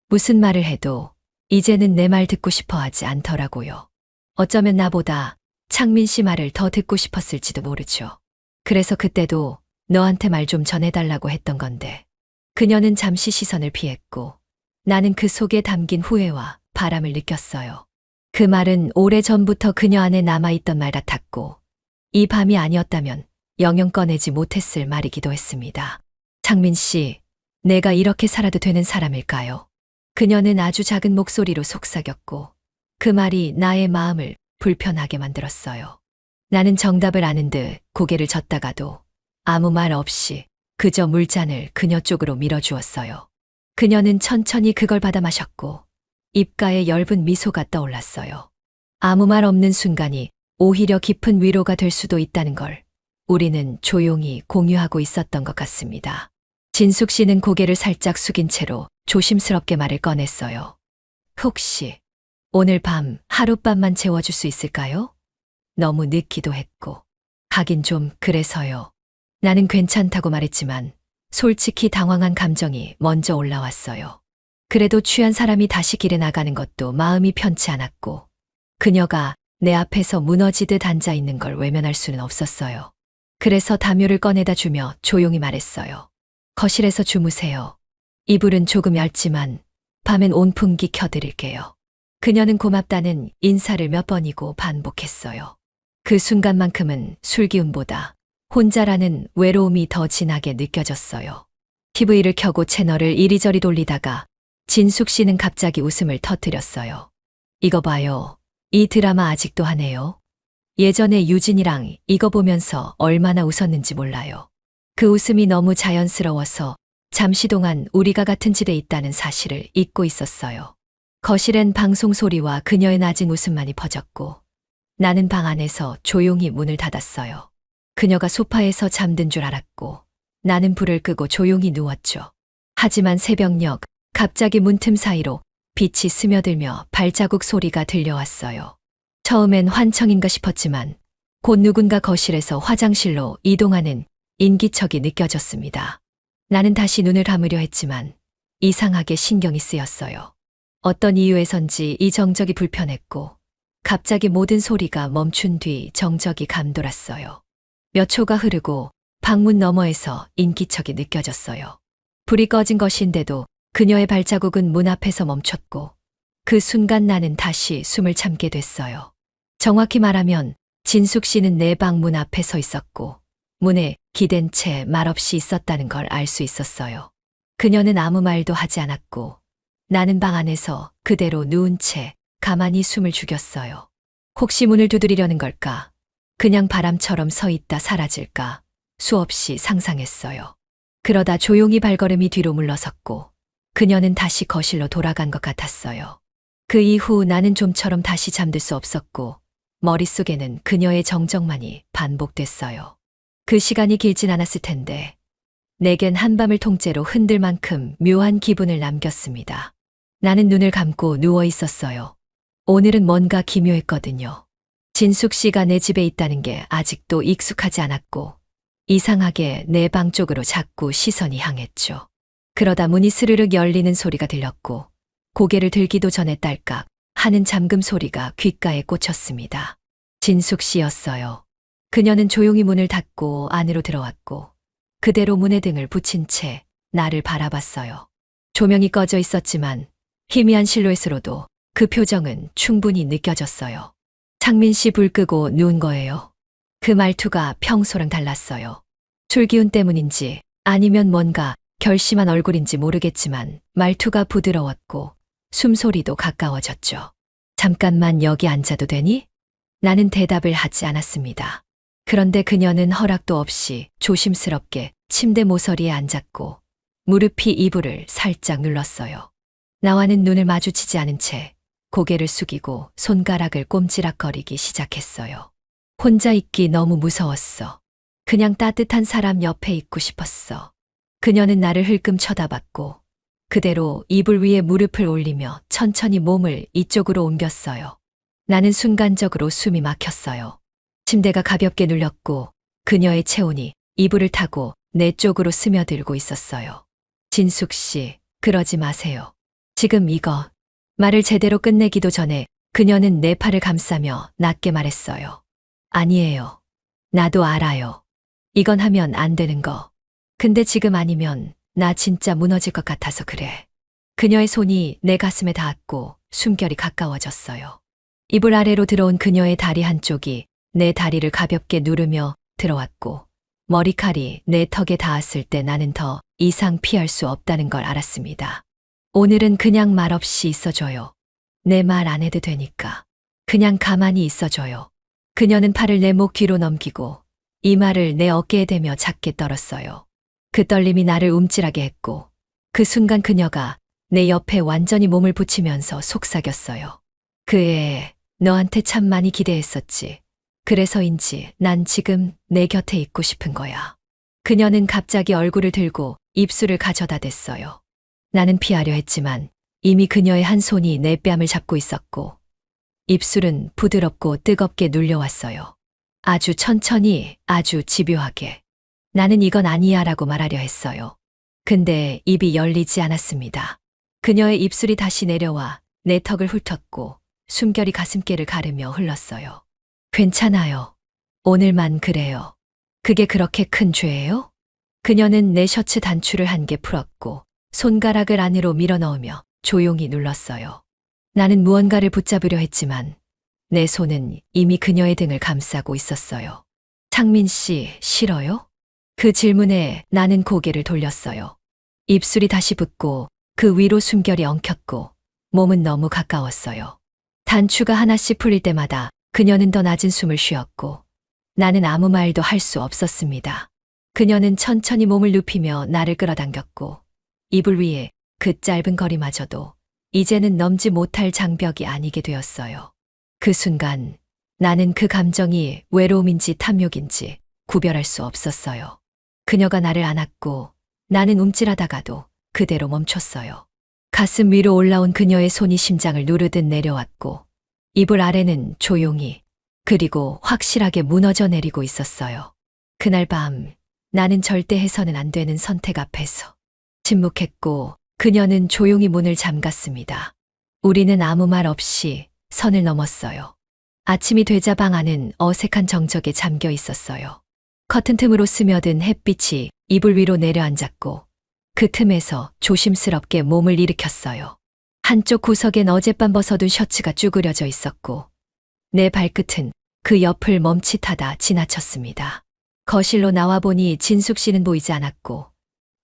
무슨 말을 해도 이제는 내 말 듣고 싶어 하지 않더라고요. 어쩌면 나보다 창민 씨 말을 더 듣고 싶었을지도 모르죠. 그래서 그때도 너한테 말 좀 전해달라고 했던 건데. 그녀는 잠시 시선을 피했고 나는 그 속에 담긴 후회와 바람을 느꼈어요. 그 말은 오래전부터 그녀 안에 남아있던 말 같았고 이 밤이 아니었다면 영영 꺼내지 못했을 말이기도 했습니다. 창민 씨, 내가 이렇게 살아도 되는 사람일까요? 그녀는 아주 작은 목소리로 속삭였고 그 말이 나의 마음을 불편하게 만들었어요. 나는 정답을 아는 듯 고개를 젓다가도 아무 말 없이 그저 물잔을 그녀 쪽으로 밀어주었어요. 그녀는 천천히 그걸 받아 마셨고 입가에 엷은 미소가 떠올랐어요. 아무 말 없는 순간이 오히려 깊은 위로가 될 수도 있다는 걸 우리는 조용히 공유하고 있었던 것 같습니다. 진숙 씨는 고개를 살짝 숙인 채로 조심스럽게 말을 꺼냈어요. 혹시 오늘 밤 하룻밤만 재워줄 수 있을까요? 너무 늦기도 했고. 하긴 좀 그래서요. 나는 괜찮다고 말했지만 솔직히 당황한 감정이 먼저 올라왔어요. 그래도 취한 사람이 다시 길에 나가는 것도 마음이 편치 않았고 그녀가 내 앞에서 무너지듯 앉아 있는 걸 외면할 수는 없었어요. 그래서 담요를 꺼내다 주며 조용히 말했어요. 거실에서 주무세요. 이불은 조금 얇지만 밤엔 온풍기 켜드릴게요. 그녀는 고맙다는 인사를 몇 번이고 반복했어요. 그 순간만큼은 술기운보다 혼자라는 외로움이 더 진하게 느껴졌어요. TV를 켜고 채널을 이리저리 돌리다가 진숙 씨는 갑자기 웃음을 터뜨렸어요. 이거 봐요. 이 드라마 아직도 하네요. 예전에 유진이랑 이거 보면서 얼마나 웃었는지 몰라요. 그 웃음이 너무 자연스러워서 잠시 동안 우리가 같은 집에 있다는 사실을 잊고 있었어요. 거실엔 방송 소리와 그녀의 낮은 웃음만이 퍼졌고 나는 방 안에서 조용히 문을 닫았어요. 그녀가 소파에서 잠든 줄 알았고 나는 불을 끄고 조용히 누웠죠. 하지만 새벽녘 갑자기 문틈 사이로 빛이 스며들며 발자국 소리가 들려왔어요. 처음엔 환청인가 싶었지만 곧 누군가 거실에서 화장실로 이동하는 인기척이 느껴졌습니다. 나는 다시 눈을 감으려 했지만 이상하게 신경이 쓰였어요. 어떤 이유에선지 이 정적이 불편했고 갑자기 모든 소리가 멈춘 뒤 정적이 감돌았어요. 몇 초가 흐르고 방문 너머에서 인기척이 느껴졌어요. 불이 꺼진 것인데도 그녀의 발자국은 문 앞에서 멈췄고 그 순간 나는 다시 숨을 참게 됐어요. 정확히 말하면 진숙 씨는 내 방 문 앞에 서 있었고 문에 기댄 채 말없이 있었다는 걸 알 수 있었어요. 그녀는 아무 말도 하지 않았고 나는 방 안에서 그대로 누운 채 가만히 숨을 죽였어요. 혹시 문을 두드리려는 걸까? 그냥 바람처럼 서 있다 사라질까? 수없이 상상했어요. 그러다 조용히 발걸음이 뒤로 물러섰고 그녀는 다시 거실로 돌아간 것 같았어요. 그 이후 나는 좀처럼 다시 잠들 수 없었고 머릿속에는 그녀의 정적만이 반복됐어요. 그 시간이 길진 않았을 텐데 내겐 한밤을 통째로 흔들 만큼 묘한 기분을 남겼습니다. 나는 눈을 감고 누워 있었어요. 오늘은 뭔가 기묘했거든요. 진숙 씨가 내 집에 있다는 게 아직도 익숙하지 않았고 이상하게 내 방 쪽으로 자꾸 시선이 향했죠. 그러다 문이 스르륵 열리는 소리가 들렸고 고개를 들기도 전에 딸깍 하는 잠금 소리가 귓가에 꽂혔습니다. 진숙 씨였어요. 그녀는 조용히 문을 닫고 안으로 들어왔고 그대로 문에 등을 붙인 채 나를 바라봤어요. 조명이 꺼져 있었지만 희미한 실루엣으로도 그 표정은 충분히 느껴졌어요. 창민 씨 불 끄고 누운 거예요. 그 말투가 평소랑 달랐어요. 술기운 때문인지 아니면 뭔가 결심한 얼굴인지 모르겠지만 말투가 부드러웠고 숨소리도 가까워졌죠. 잠깐만 여기 앉아도 되니? 나는 대답을 하지 않았습니다. 그런데 그녀는 허락도 없이 조심스럽게 침대 모서리에 앉았고 무릎이 이불을 살짝 눌렀어요. 나와는 눈을 마주치지 않은 채 고개를 숙이고 손가락을 꼼지락거리기 시작했어요. 혼자 있기 너무 무서웠어. 그냥 따뜻한 사람 옆에 있고 싶었어. 그녀는 나를 흘끔 쳐다봤고 그대로 이불 위에 무릎을 올리며 천천히 몸을 이쪽으로 옮겼어요. 나는 순간적으로 숨이 막혔어요. 침대가 가볍게 눌렸고 그녀의 체온이 이불을 타고 내 쪽으로 스며들고 있었어요. 진숙 씨, 그러지 마세요. 지금 이거. 말을 제대로 끝내기도 전에 그녀는 내 팔을 감싸며 낮게 말했어요. 아니에요. 나도 알아요. 이건 하면 안 되는 거. 근데 지금 아니면 나 진짜 무너질 것 같아서 그래. 그녀의 손이 내 가슴에 닿았고 숨결이 가까워졌어요. 이불 아래로 들어온 그녀의 다리 한쪽이 내 다리를 가볍게 누르며 들어왔고 머리칼이 내 턱에 닿았을 때 나는 더 이상 피할 수 없다는 걸 알았습니다. 오늘은 그냥 말없이 있어줘요. 내 말 안 해도 되니까. 그냥 가만히 있어줘요. 그녀는 팔을 내 목 뒤로 넘기고 이마를 내 어깨에 대며 작게 떨었어요. 그 떨림이 나를 움찔하게 했고 그 순간 그녀가 내 옆에 완전히 몸을 붙이면서 속삭였어요. 그애 너한테 참 많이 기대했었지. 그래서인지 난 지금 내 곁에 있고 싶은 거야. 그녀는 갑자기 얼굴을 들고 입술을 가져다 댔어요. 나는 피하려 했지만 이미 그녀의 한 손이 내 뺨을 잡고 있었고 입술은 부드럽고 뜨겁게 눌려왔어요. 아주 천천히, 아주 집요하게. 나는 이건 아니야 라고 말하려 했어요. 근데 입이 열리지 않았습니다. 그녀의 입술이 다시 내려와 내 턱을 훑었고 숨결이 가슴께를 가르며 흘렀어요. 괜찮아요. 오늘만 그래요. 그게 그렇게 큰 죄예요? 그녀는 내 셔츠 단추를 한 개 풀었고 손가락을 안으로 밀어넣으며 조용히 눌렀어요. 나는 무언가를 붙잡으려 했지만 내 손은 이미 그녀의 등을 감싸고 있었어요. 창민 씨, 싫어요? 그 질문에 나는 고개를 돌렸어요. 입술이 다시 붓고 그 위로 숨결이 엉켰고 몸은 너무 가까웠어요. 단추가 하나씩 풀릴 때마다 그녀는 더 낮은 숨을 쉬었고 나는 아무 말도 할 수 없었습니다. 그녀는 천천히 몸을 눕히며 나를 끌어당겼고 이불 위에 그 짧은 거리마저도 이제는 넘지 못할 장벽이 아니게 되었어요. 그 순간 나는 그 감정이 외로움인지 탐욕인지 구별할 수 없었어요. 그녀가 나를 안았고 나는 움찔하다가도 그대로 멈췄어요. 가슴 위로 올라온 그녀의 손이 심장을 누르듯 내려왔고 이불 아래는 조용히 그리고 확실하게 무너져 내리고 있었어요. 그날 밤 나는 절대 해서는 안 되는 선택 앞에서 침묵했고 그녀는 조용히 문을 잠갔습니다. 우리는 아무 말 없이 선을 넘었어요. 아침이 되자 방 안은 어색한 정적에 잠겨 있었어요. 커튼 틈으로 스며든 햇빛이 이불 위로 내려앉았고 그 틈에서 조심스럽게 몸을 일으켰어요. 한쪽 구석엔 어젯밤 벗어둔 셔츠가 쭈그려져 있었고 내 발끝은 그 옆을 멈칫하다 지나쳤습니다. 거실로 나와보니 진숙 씨는 보이지 않았고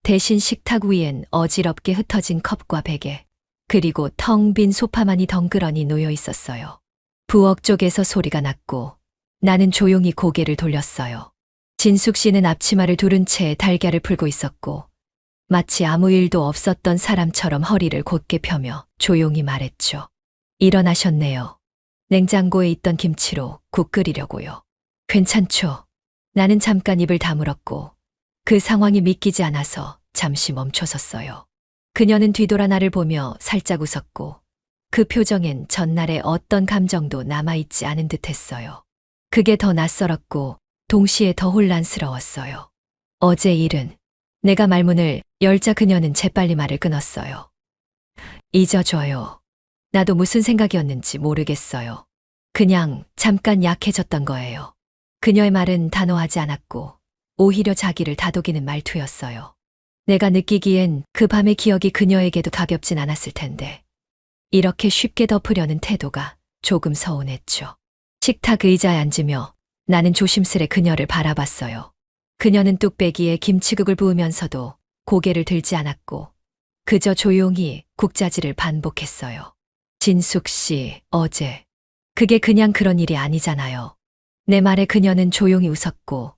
대신 식탁 위엔 어지럽게 흩어진 컵과 베개 그리고 텅 빈 소파만이 덩그러니 놓여 있었어요. 부엌 쪽에서 소리가 났고 나는 조용히 고개를 돌렸어요. 진숙 씨는 앞치마를 두른 채 달걀을 풀고 있었고 마치 아무 일도 없었던 사람처럼 허리를 곧게 펴며 조용히 말했죠. 일어나셨네요. 냉장고에 있던 김치로 국 끓이려고요. 괜찮죠? 나는 잠깐 입을 다물었고 그 상황이 믿기지 않아서 잠시 멈춰섰어요. 그녀는 뒤돌아 나를 보며 살짝 웃었고 그 표정엔 전날의 어떤 감정도 남아있지 않은 듯했어요. 그게 더 낯설었고 동시에 더 혼란스러웠어요. 어제 일은 내가 말문을 열자 그녀는 재빨리 말을 끊었어요. 잊어줘요. 나도 무슨 생각이었는지 모르겠어요. 그냥 잠깐 약해졌던 거예요. 그녀의 말은 단호하지 않았고 오히려 자기를 다독이는 말투였어요. 내가 느끼기엔 그 밤의 기억이 그녀에게도 가볍진 않았을 텐데 이렇게 쉽게 덮으려는 태도가 조금 서운했죠. 식탁 의자에 앉으며 나는 조심스레 그녀를 바라봤어요. 그녀는 뚝배기에 김치국을 부으면서도 고개를 들지 않았고 그저 조용히 국자질을 반복했어요. 진숙 씨, 어제 그게 그냥 그런 일이 아니잖아요. 내 말에 그녀는 조용히 웃었고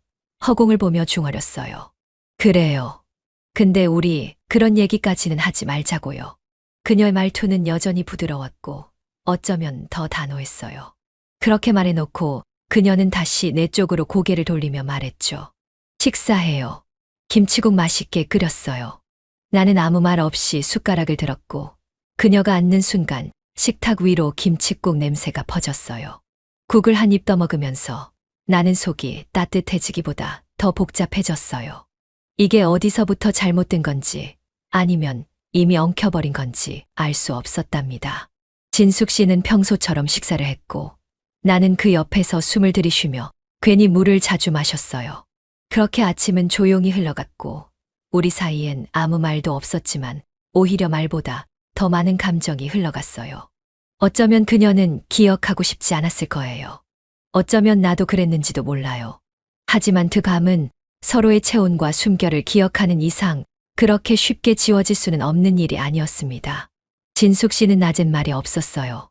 허공을 보며 중얼였어요. 그래요. 근데 우리 그런 얘기까지는 하지 말자고요. 그녀의 말투는 여전히 부드러웠고 어쩌면 더 단호했어요. 그렇게 말해놓고 그녀는 다시 내 쪽으로 고개를 돌리며 말했죠. 식사해요. 김치국 맛있게 끓였어요. 나는 아무 말 없이 숟가락을 들었고 그녀가 앉는 순간 식탁 위로 김칫국 냄새가 퍼졌어요. 국을 한 입 떠먹으면서 나는 속이 따뜻해지기보다 더 복잡해졌어요. 이게 어디서부터 잘못된 건지 아니면 이미 엉켜버린 건지 알 수 없었답니다. 진숙 씨는 평소처럼 식사를 했고 나는 그 옆에서 숨을 들이쉬며 괜히 물을 자주 마셨어요. 그렇게 아침은 조용히 흘러갔고 우리 사이엔 아무 말도 없었지만 오히려 말보다 더 많은 감정이 흘러갔어요. 어쩌면 그녀는 기억하고 싶지 않았을 거예요. 어쩌면 나도 그랬는지도 몰라요. 하지만 그 밤은 서로의 체온과 숨결을 기억하는 이상 그렇게 쉽게 지워질 수는 없는 일이 아니었습니다. 진숙 씨는 낮은 말이 없었어요.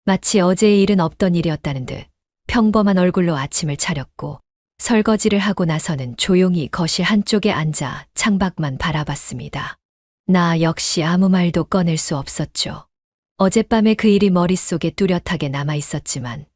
마치 어제의 일은 없던 일이었다는 듯 평범한 얼굴로 아침을 차렸고 설거지를 하고 나서는 조용히 거실 한쪽에 앉아 창밖만 바라봤습니다. 나 역시 아무 말도 꺼낼 수 없었죠. 어젯밤에 그 일이 머릿속에 뚜렷하게 남아 있었지만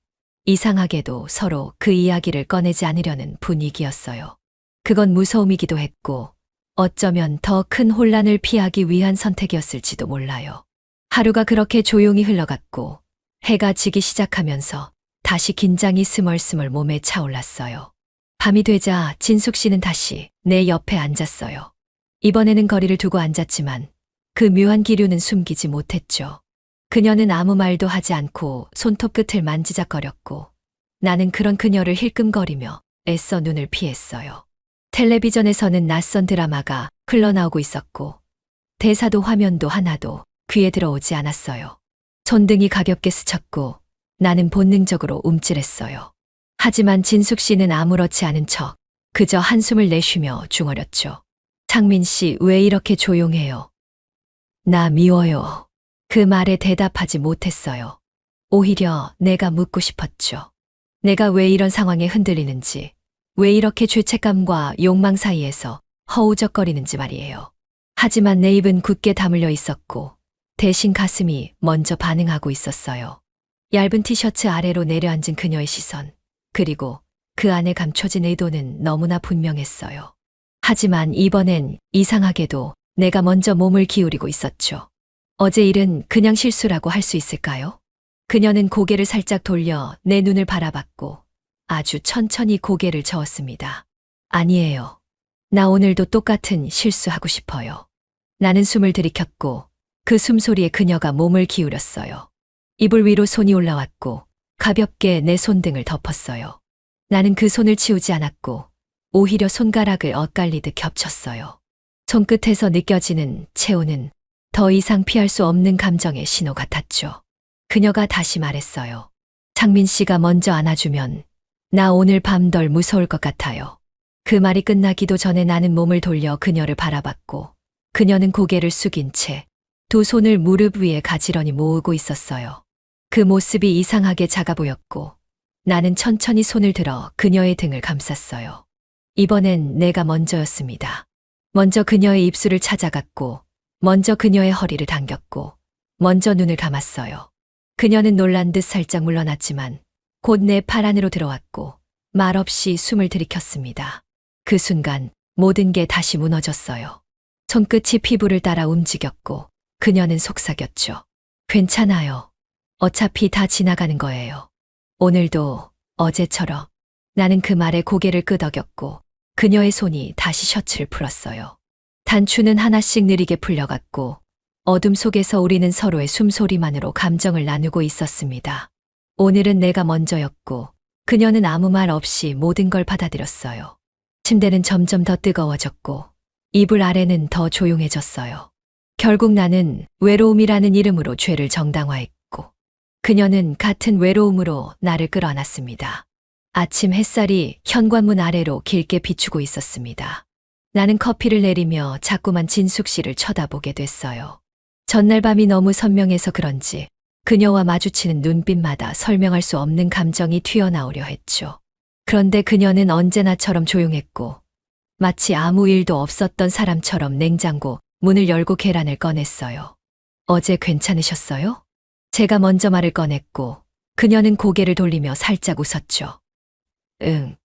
이상하게도 서로 그 이야기를 꺼내지 않으려는 분위기였어요. 그건 무서움이기도 했고 어쩌면 더 큰 혼란을 피하기 위한 선택이었을지도 몰라요. 하루가 그렇게 조용히 흘러갔고 해가 지기 시작하면서 다시 긴장이 스멀스멀 몸에 차올랐어요. 밤이 되자 진숙 씨는 다시 내 옆에 앉았어요. 이번에는 거리를 두고 앉았지만 그 묘한 기류는 숨기지 못했죠. 그녀는 아무 말도 하지 않고 손톱 끝을 만지작거렸고 나는 그런 그녀를 힐끔거리며 애써 눈을 피했어요. 텔레비전에서는 낯선 드라마가 흘러나오고 있었고 대사도 화면도 하나도 귀에 들어오지 않았어요. 손등이 가볍게 스쳤고 나는 본능적으로 움찔했어요. 하지만 진숙 씨는 아무렇지 않은 척 그저 한숨을 내쉬며 중얼였죠. 창민 씨, 왜 이렇게 조용해요? 나 미워요. 그 말에 대답하지 못했어요. 오히려 내가 묻고 싶었죠. 내가 왜 이런 상황에 흔들리는지, 왜 이렇게 죄책감과 욕망 사이에서 허우적거리는지 말이에요. 하지만 내 입은 굳게 다물려 있었고 대신 가슴이 먼저 반응하고 있었어요. 얇은 티셔츠 아래로 내려앉은 그녀의 시선, 그리고 그 안에 감춰진 의도는 너무나 분명했어요. 하지만 이번엔 이상하게도 내가 먼저 몸을 기울이고 있었죠. 어제 일은 그냥 실수라고 할 수 있을까요? 그녀는 고개를 살짝 돌려 내 눈을 바라봤고 아주 천천히 고개를 저었습니다. 아니에요. 나 오늘도 똑같은 실수하고 싶어요. 나는 숨을 들이켰고 그 숨소리에 그녀가 몸을 기울였어요. 이불 위로 손이 올라왔고 가볍게 내 손등을 덮었어요. 나는 그 손을 치우지 않았고 오히려 손가락을 엇갈리듯 겹쳤어요. 손끝에서 느껴지는 체온은 더 이상 피할 수 없는 감정의 신호 같았죠. 그녀가 다시 말했어요. 창민 씨가 먼저 안아주면 나 오늘 밤 덜 무서울 것 같아요. 그 말이 끝나기도 전에 나는 몸을 돌려 그녀를 바라봤고 그녀는 고개를 숙인 채 두 손을 무릎 위에 가지런히 모으고 있었어요. 그 모습이 이상하게 작아 보였고 나는 천천히 손을 들어 그녀의 등을 감쌌어요. 이번엔 내가 먼저였습니다. 먼저 그녀의 입술을 찾아갔고 먼저 그녀의 허리를 당겼고 먼저 눈을 감았어요. 그녀는 놀란 듯 살짝 물러났지만 곧 내 팔 안으로 들어왔고 말없이 숨을 들이켰습니다. 그 순간 모든 게 다시 무너졌어요. 손끝이 피부를 따라 움직였고 그녀는 속삭였죠. 괜찮아요. 어차피 다 지나가는 거예요. 오늘도 어제처럼. 나는 그 말에 고개를 끄덕였고 그녀의 손이 다시 셔츠를 풀었어요. 단추는 하나씩 느리게 풀려갔고 어둠 속에서 우리는 서로의 숨소리만으로 감정을 나누고 있었습니다. 오늘은 내가 먼저였고 그녀는 아무 말 없이 모든 걸 받아들였어요. 침대는 점점 더 뜨거워졌고 이불 아래는 더 조용해졌어요. 결국 나는 외로움이라는 이름으로 죄를 정당화했고 그녀는 같은 외로움으로 나를 끌어안았습니다. 아침 햇살이 현관문 아래로 길게 비추고 있었습니다. 나는 커피를 내리며 자꾸만 진숙 씨를 쳐다보게 됐어요. 전날 밤이 너무 선명해서 그런지 그녀와 마주치는 눈빛마다 설명할 수 없는 감정이 튀어나오려 했죠. 그런데 그녀는 언제나처럼 조용했고 마치 아무 일도 없었던 사람처럼 냉장고 문을 열고 계란을 꺼냈어요. 어제 괜찮으셨어요? 제가 먼저 말을 꺼냈고 그녀는 고개를 돌리며 살짝 웃었죠. 응.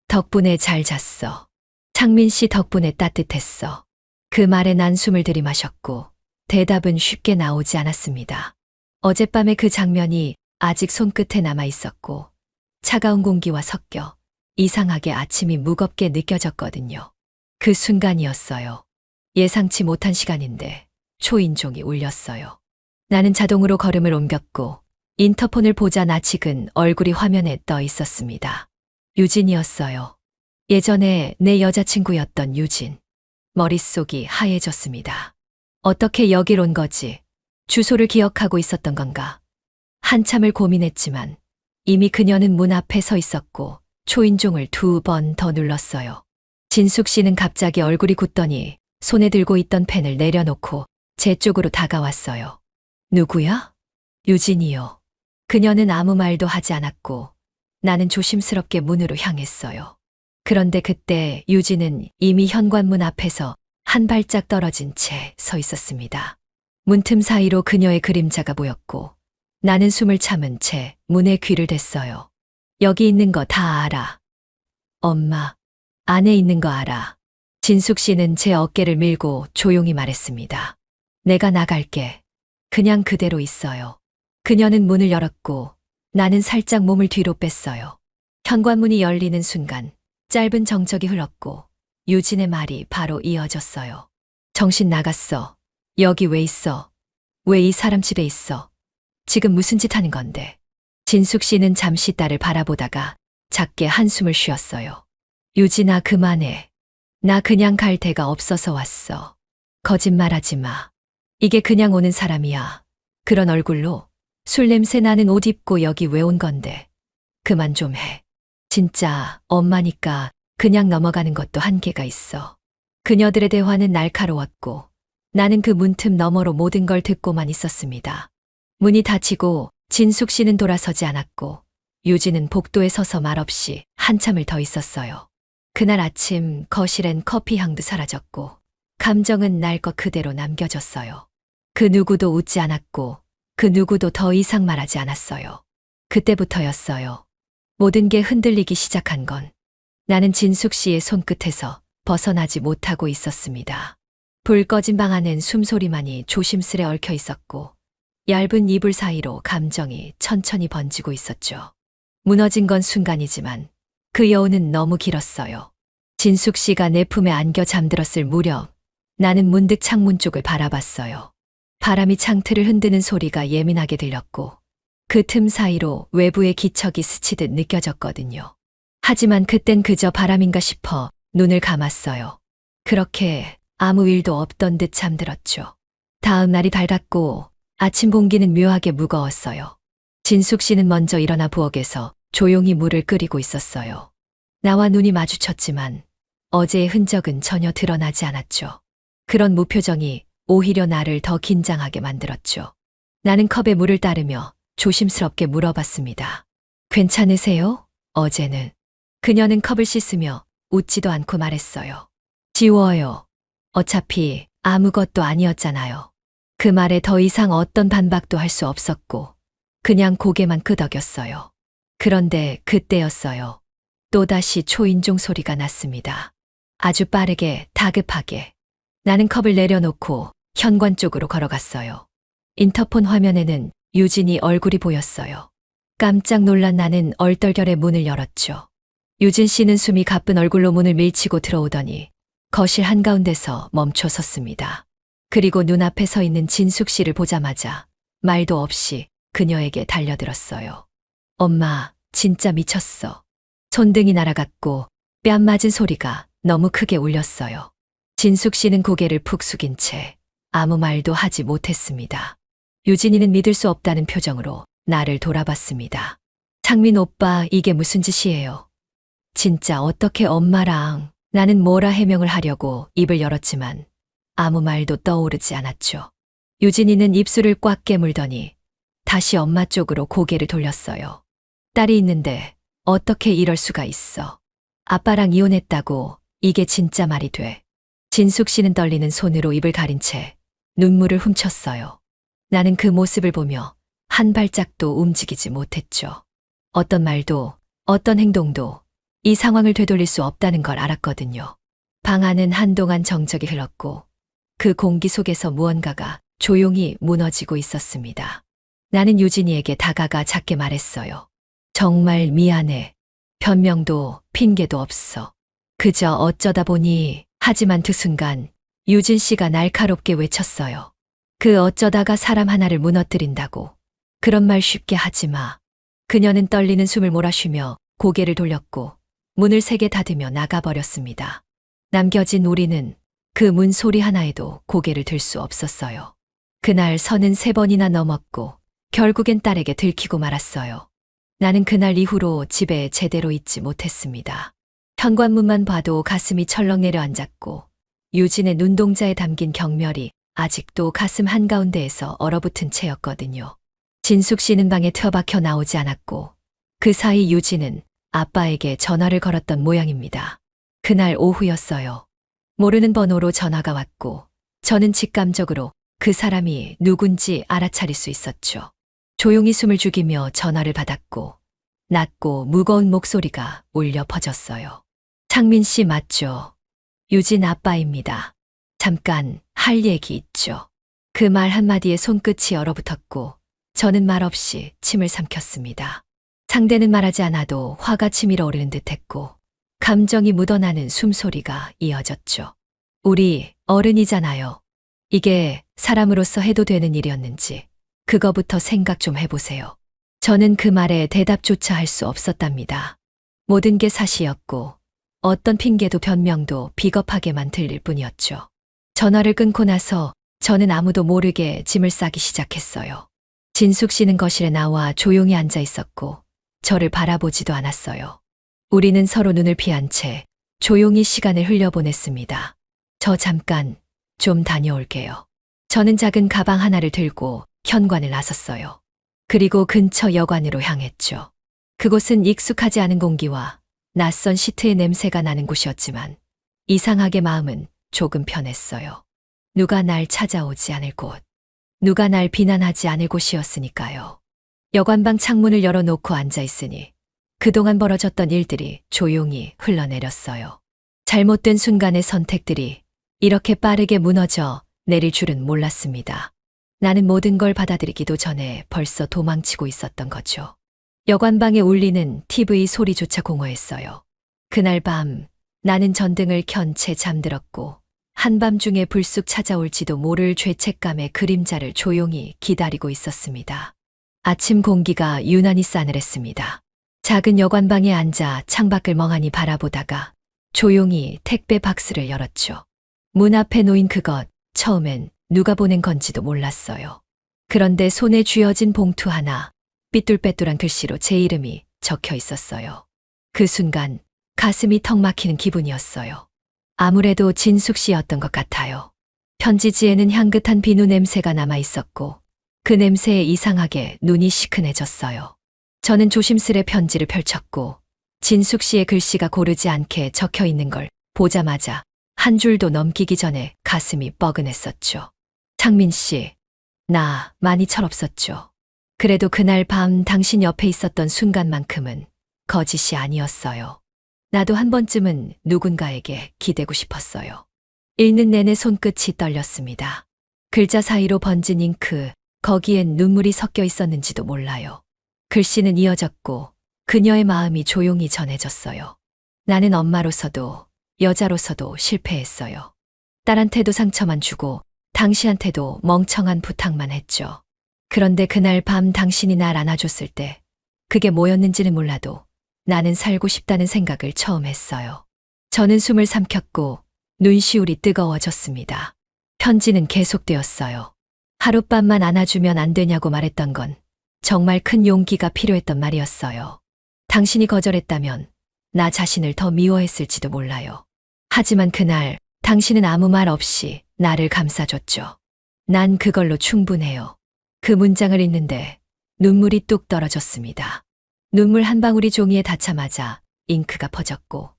덕분에 잘 잤어. 창민 씨 덕분에 따뜻했어. 그 말에 난 숨을 들이마셨고 대답은 쉽게 나오지 않았습니다. 어젯밤의 그 장면이 아직 손끝에 남아 있었고 차가운 공기와 섞여 이상하게 아침이 무겁게 느껴졌거든요. 그 순간이었어요. 예상치 못한 시간인데 초인종이 울렸어요. 나는 자동으로 걸음을 옮겼고 인터폰을 보자 낯익은 얼굴이 화면에 떠 있었습니다. 유진이었어요. 예전에 내 여자친구였던 유진. 머릿속이 하얘졌습니다. 어떻게 여길 온 거지? 주소를 기억하고 있었던 건가? 한참을 고민했지만 이미 그녀는 문 앞에 서 있었고 초인종을 2번 더 눌렀어요. 진숙 씨는 갑자기 얼굴이 굳더니 손에 들고 있던 펜을 내려놓고 제 쪽으로 다가왔어요. 누구야? 유진이요. 그녀는 아무 말도 하지 않았고 나는 조심스럽게 문으로 향했어요. 그런데 그때 유진은 이미 현관문 앞에서 한 발짝 떨어진 채 서 있었습니다. 문틈 사이로 그녀의 그림자가 보였고 나는 숨을 참은 채 문에 귀를 댔어요. 여기 있는 거 다 알아. 엄마, 안에 있는 거 알아. 진숙 씨는 제 어깨를 밀고 조용히 말했습니다. 내가 나갈게. 그냥 그대로 있어요. 그녀는 문을 열었고 나는 살짝 몸을 뒤로 뺐어요. 현관문이 열리는 순간 짧은 정적이 흘렀고 유진의 말이 바로 이어졌어요. 정신 나갔어. 여기 왜 있어? 왜 이 사람 집에 있어? 지금 무슨 짓 하는 건데? 진숙 씨는 잠시 딸을 바라보다가 작게 한숨을 쉬었어요. 유진아, 그만해. 나 그냥 갈 데가 없어서 왔어. 거짓말하지 마. 이게 그냥 오는 사람이야. 그런 얼굴로 술 냄새 나는 옷 입고 여기 왜 온 건데. 그만 좀 해. 진짜 엄마니까 그냥 넘어가는 것도 한계가 있어. 그녀들의 대화는 날카로웠고 나는 그 문틈 너머로 모든 걸 듣고만 있었습니다. 문이 닫히고 진숙 씨는 돌아서지 않았고 유진은 복도에 서서 말없이 한참을 더 있었어요. 그날 아침 거실엔 커피 향도 사라졌고 감정은 날 것 그대로 남겨졌어요. 그 누구도 웃지 않았고 그 누구도 더 이상 말하지 않았어요. 그때부터였어요. 모든 게 흔들리기 시작한 건 나는 진숙 씨의 손끝에서 벗어나지 못하고 있었습니다. 불 꺼진 방 안엔 숨소리만이 조심스레 얽혀 있었고 얇은 이불 사이로 감정이 천천히 번지고 있었죠. 무너진 건 순간이지만 그 여운은 너무 길었어요. 진숙 씨가 내 품에 안겨 잠들었을 무렵 나는 문득 창문 쪽을 바라봤어요. 바람이 창틀을 흔드는 소리가 예민하게 들렸고 그 틈 사이로 외부의 기척이 스치듯 느껴졌거든요. 하지만 그땐 그저 바람인가 싶어 눈을 감았어요. 그렇게 아무 일도 없던 듯 잠들었죠. 다음 날이 밝았고 아침 공기는 묘하게 무거웠어요. 진숙 씨는 먼저 일어나 부엌에서 조용히 물을 끓이고 있었어요. 나와 눈이 마주쳤지만 어제의 흔적은 전혀 드러나지 않았죠. 그런 무표정이 오히려 나를 더 긴장하게 만들었죠. 나는 컵에 물을 따르며 조심스럽게 물어봤습니다. 괜찮으세요? 어제는. 그녀는 컵을 씻으며 웃지도 않고 말했어요. 지워요. 어차피 아무것도 아니었잖아요. 그 말에 더 이상 어떤 반박도 할 수 없었고 그냥 고개만 끄덕였어요. 그런데 그때였어요. 또다시 초인종 소리가 났습니다. 아주 빠르게 다급하게. 나는 컵을 내려놓고 현관 쪽으로 걸어갔어요. 인터폰 화면에는 유진이 얼굴이 보였어요. 깜짝 놀란 나는 얼떨결에 문을 열었죠. 유진 씨는 숨이 가쁜 얼굴로 문을 밀치고 들어오더니 거실 한가운데서 멈춰 섰습니다. 그리고 눈앞에 서 있는 진숙 씨를 보자마자 말도 없이 그녀에게 달려들었어요. 엄마, 진짜 미쳤어. 손등이 날아갔고 뺨 맞은 소리가 너무 크게 울렸어요. 진숙 씨는 고개를 푹 숙인 채 아무 말도 하지 못했습니다. 유진이는 믿을 수 없다는 표정으로 나를 돌아봤습니다. 창민 오빠, 이게 무슨 짓이에요? 진짜 어떻게 엄마랑. 나는 뭐라 해명을 하려고 입을 열었지만 아무 말도 떠오르지 않았죠. 유진이는 입술을 꽉 깨물더니 다시 엄마 쪽으로 고개를 돌렸어요. 딸이 있는데 어떻게 이럴 수가 있어. 아빠랑 이혼했다고 이게 진짜 말이 돼. 진숙 씨는 떨리는 손으로 입을 가린 채 눈물을 훔쳤어요. 나는 그 모습을 보며 한 발짝도 움직이지 못했죠. 어떤 말도 어떤 행동도 이 상황을 되돌릴 수 없다는 걸 알았거든요. 방 안은 한동안 정적이 흘렀고 그 공기 속에서 무언가가 조용히 무너지고 있었습니다. 나는 유진이에게 다가가 작게 말했어요. 정말 미안해. 변명도 핑계도 없어. 그저 어쩌다 보니. 하지만 그 순간 유진 씨가 날카롭게 외쳤어요. 그 어쩌다가 사람 하나를 무너뜨린다고. 그런 말 쉽게 하지 마. 그녀는 떨리는 숨을 몰아쉬며 고개를 돌렸고 문을 세게 닫으며 나가버렸습니다. 남겨진 우리는 그 문 소리 하나에도 고개를 들 수 없었어요. 그날 선은 3번이나 넘었고 결국엔 딸에게 들키고 말았어요. 나는 그날 이후로 집에 제대로 있지 못했습니다. 현관문만 봐도 가슴이 철렁 내려앉았고 유진의 눈동자에 담긴 경멸이 아직도 가슴 한가운데에서 얼어붙은 채였거든요. 진숙 씨는 방에 틀어박혀 나오지 않았고 그 사이 유진은 아빠에게 전화를 걸었던 모양입니다. 그날 오후였어요. 모르는 번호로 전화가 왔고 저는 직감적으로 그 사람이 누군지 알아차릴 수 있었죠. 조용히 숨을 죽이며 전화를 받았고 낮고 무거운 목소리가 울려 퍼졌어요. 창민 씨 맞죠? 유진 아빠입니다. 잠깐 할 얘기 있죠. 그 말 한마디에 손끝이 얼어붙었고 저는 말없이 침을 삼켰습니다. 상대는 말하지 않아도 화가 치밀어 오르는 듯했고 감정이 묻어나는 숨소리가 이어졌죠. 우리 어른이잖아요. 이게 사람으로서 해도 되는 일이었는지 그거부터 생각 좀 해보세요. 저는 그 말에 대답조차 할 수 없었답니다. 모든 게 사실이었고 어떤 핑계도 변명도 비겁하게만 들릴 뿐이었죠. 전화를 끊고 나서 저는 아무도 모르게 짐을 싸기 시작했어요. 진숙 씨는 거실에 나와 조용히 앉아 있었고 저를 바라보지도 않았어요. 우리는 서로 눈을 피한 채 조용히 시간을 흘려보냈습니다. 저 잠깐 좀 다녀올게요. 저는 작은 가방 하나를 들고 현관을 나섰어요. 그리고 근처 여관으로 향했죠. 그곳은 익숙하지 않은 공기와 낯선 시트의 냄새가 나는 곳이었지만 이상하게 마음은 조금 편했어요. 누가 날 찾아오지 않을 곳, 누가 날 비난하지 않을 곳이었으니까요. 여관방 창문을 열어놓고 앉아있으니 그동안 벌어졌던 일들이 조용히 흘러내렸어요. 잘못된 순간의 선택들이 이렇게 빠르게 무너져 내릴 줄은 몰랐습니다. 나는 모든 걸 받아들이기도 전에 벌써 도망치고 있었던 거죠. 여관방에 울리는 TV 소리조차 공허했어요. 그날 밤 나는 전등을 켠 채 잠들었고 한밤중에 불쑥 찾아올지도 모를 죄책감의 그림자를 조용히 기다리고 있었습니다. 아침 공기가 유난히 싸늘했습니다. 작은 여관방에 앉아 창밖을 멍하니 바라보다가 조용히 택배 박스를 열었죠. 문 앞에 놓인 그것, 처음엔 누가 보낸 건지도 몰랐어요. 그런데 손에 쥐어진 봉투 하나, 삐뚤빼뚤한 글씨로 제 이름이 적혀 있었어요. 그 순간 가슴이 턱 막히는 기분이었어요. 아무래도 진숙 씨였던 것 같아요. 편지지에는 향긋한 비누 냄새가 남아 있었고 그 냄새에 이상하게 눈이 시큰해졌어요. 저는 조심스레 편지를 펼쳤고 진숙 씨의 글씨가 고르지 않게 적혀 있는 걸 보자마자 한 줄도 넘기기 전에 가슴이 뻐근했었죠. 창민 씨, 나 많이 철없었죠. 그래도 그날 밤 당신 옆에 있었던 순간만큼은 거짓이 아니었어요. 나도 한 번쯤은 누군가에게 기대고 싶었어요. 읽는 내내 손끝이 떨렸습니다. 글자 사이로 번진 잉크, 거기엔 눈물이 섞여 있었는지도 몰라요. 글씨는 이어졌고 그녀의 마음이 조용히 전해졌어요. 나는 엄마로서도 여자로서도 실패했어요. 딸한테도 상처만 주고 당신한테도 멍청한 부탁만 했죠. 그런데 그날 밤 당신이 날 안아줬을 때 그게 뭐였는지는 몰라도 나는 살고 싶다는 생각을 처음 했어요. 저는 숨을 삼켰고 눈시울이 뜨거워졌습니다. 편지는 계속되었어요. 하룻밤만 안아주면 안 되냐고 말했던 건 정말 큰 용기가 필요했던 말이었어요. 당신이 거절했다면 나 자신을 더 미워했을지도 몰라요. 하지만 그날 당신은 아무 말 없이 나를 감싸줬죠. 난 그걸로 충분해요. 그 문장을 읽는데 눈물이 뚝 떨어졌습니다. 눈물 한 방울이 종이에 닿자마자 잉크가 퍼졌고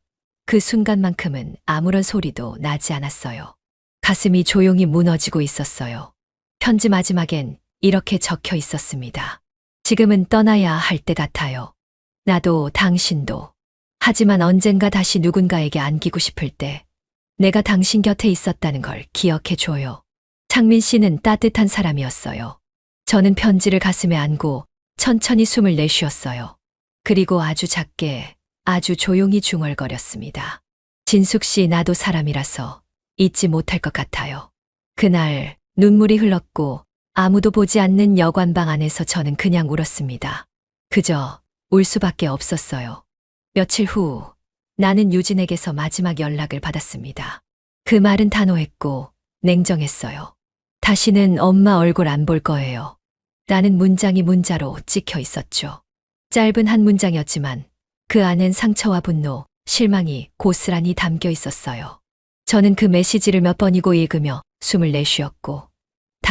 그 순간만큼은 아무런 소리도 나지 않았어요. 가슴이 조용히 무너지고 있었어요. 편지 마지막엔 이렇게 적혀 있었습니다. 지금은 떠나야 할 때 같아요. 나도 당신도. 하지만 언젠가 다시 누군가에게 안기고 싶을 때 내가 당신 곁에 있었다는 걸 기억해 줘요. 창민 씨는 따뜻한 사람이었어요. 저는 편지를 가슴에 안고 천천히 숨을 내쉬었어요. 그리고 아주 작게, 아주 조용히 중얼거렸습니다. 진숙 씨, 나도 사람이라서 잊지 못할 것 같아요. 그날 눈물이 흘렀고 아무도 보지 않는 여관방 안에서 저는 그냥 울었습니다. 그저 울 수밖에 없었어요. 며칠 후 나는 유진에게서 마지막 연락을 받았습니다. 그 말은 단호했고 냉정했어요. 다시는 엄마 얼굴 안 볼 거예요. 라는 문장이 문자로 찍혀 있었죠. 짧은 한 문장이었지만 그 안엔 상처와 분노, 실망이 고스란히 담겨 있었어요. 저는 그 메시지를 몇 번이고 읽으며 숨을 내쉬었고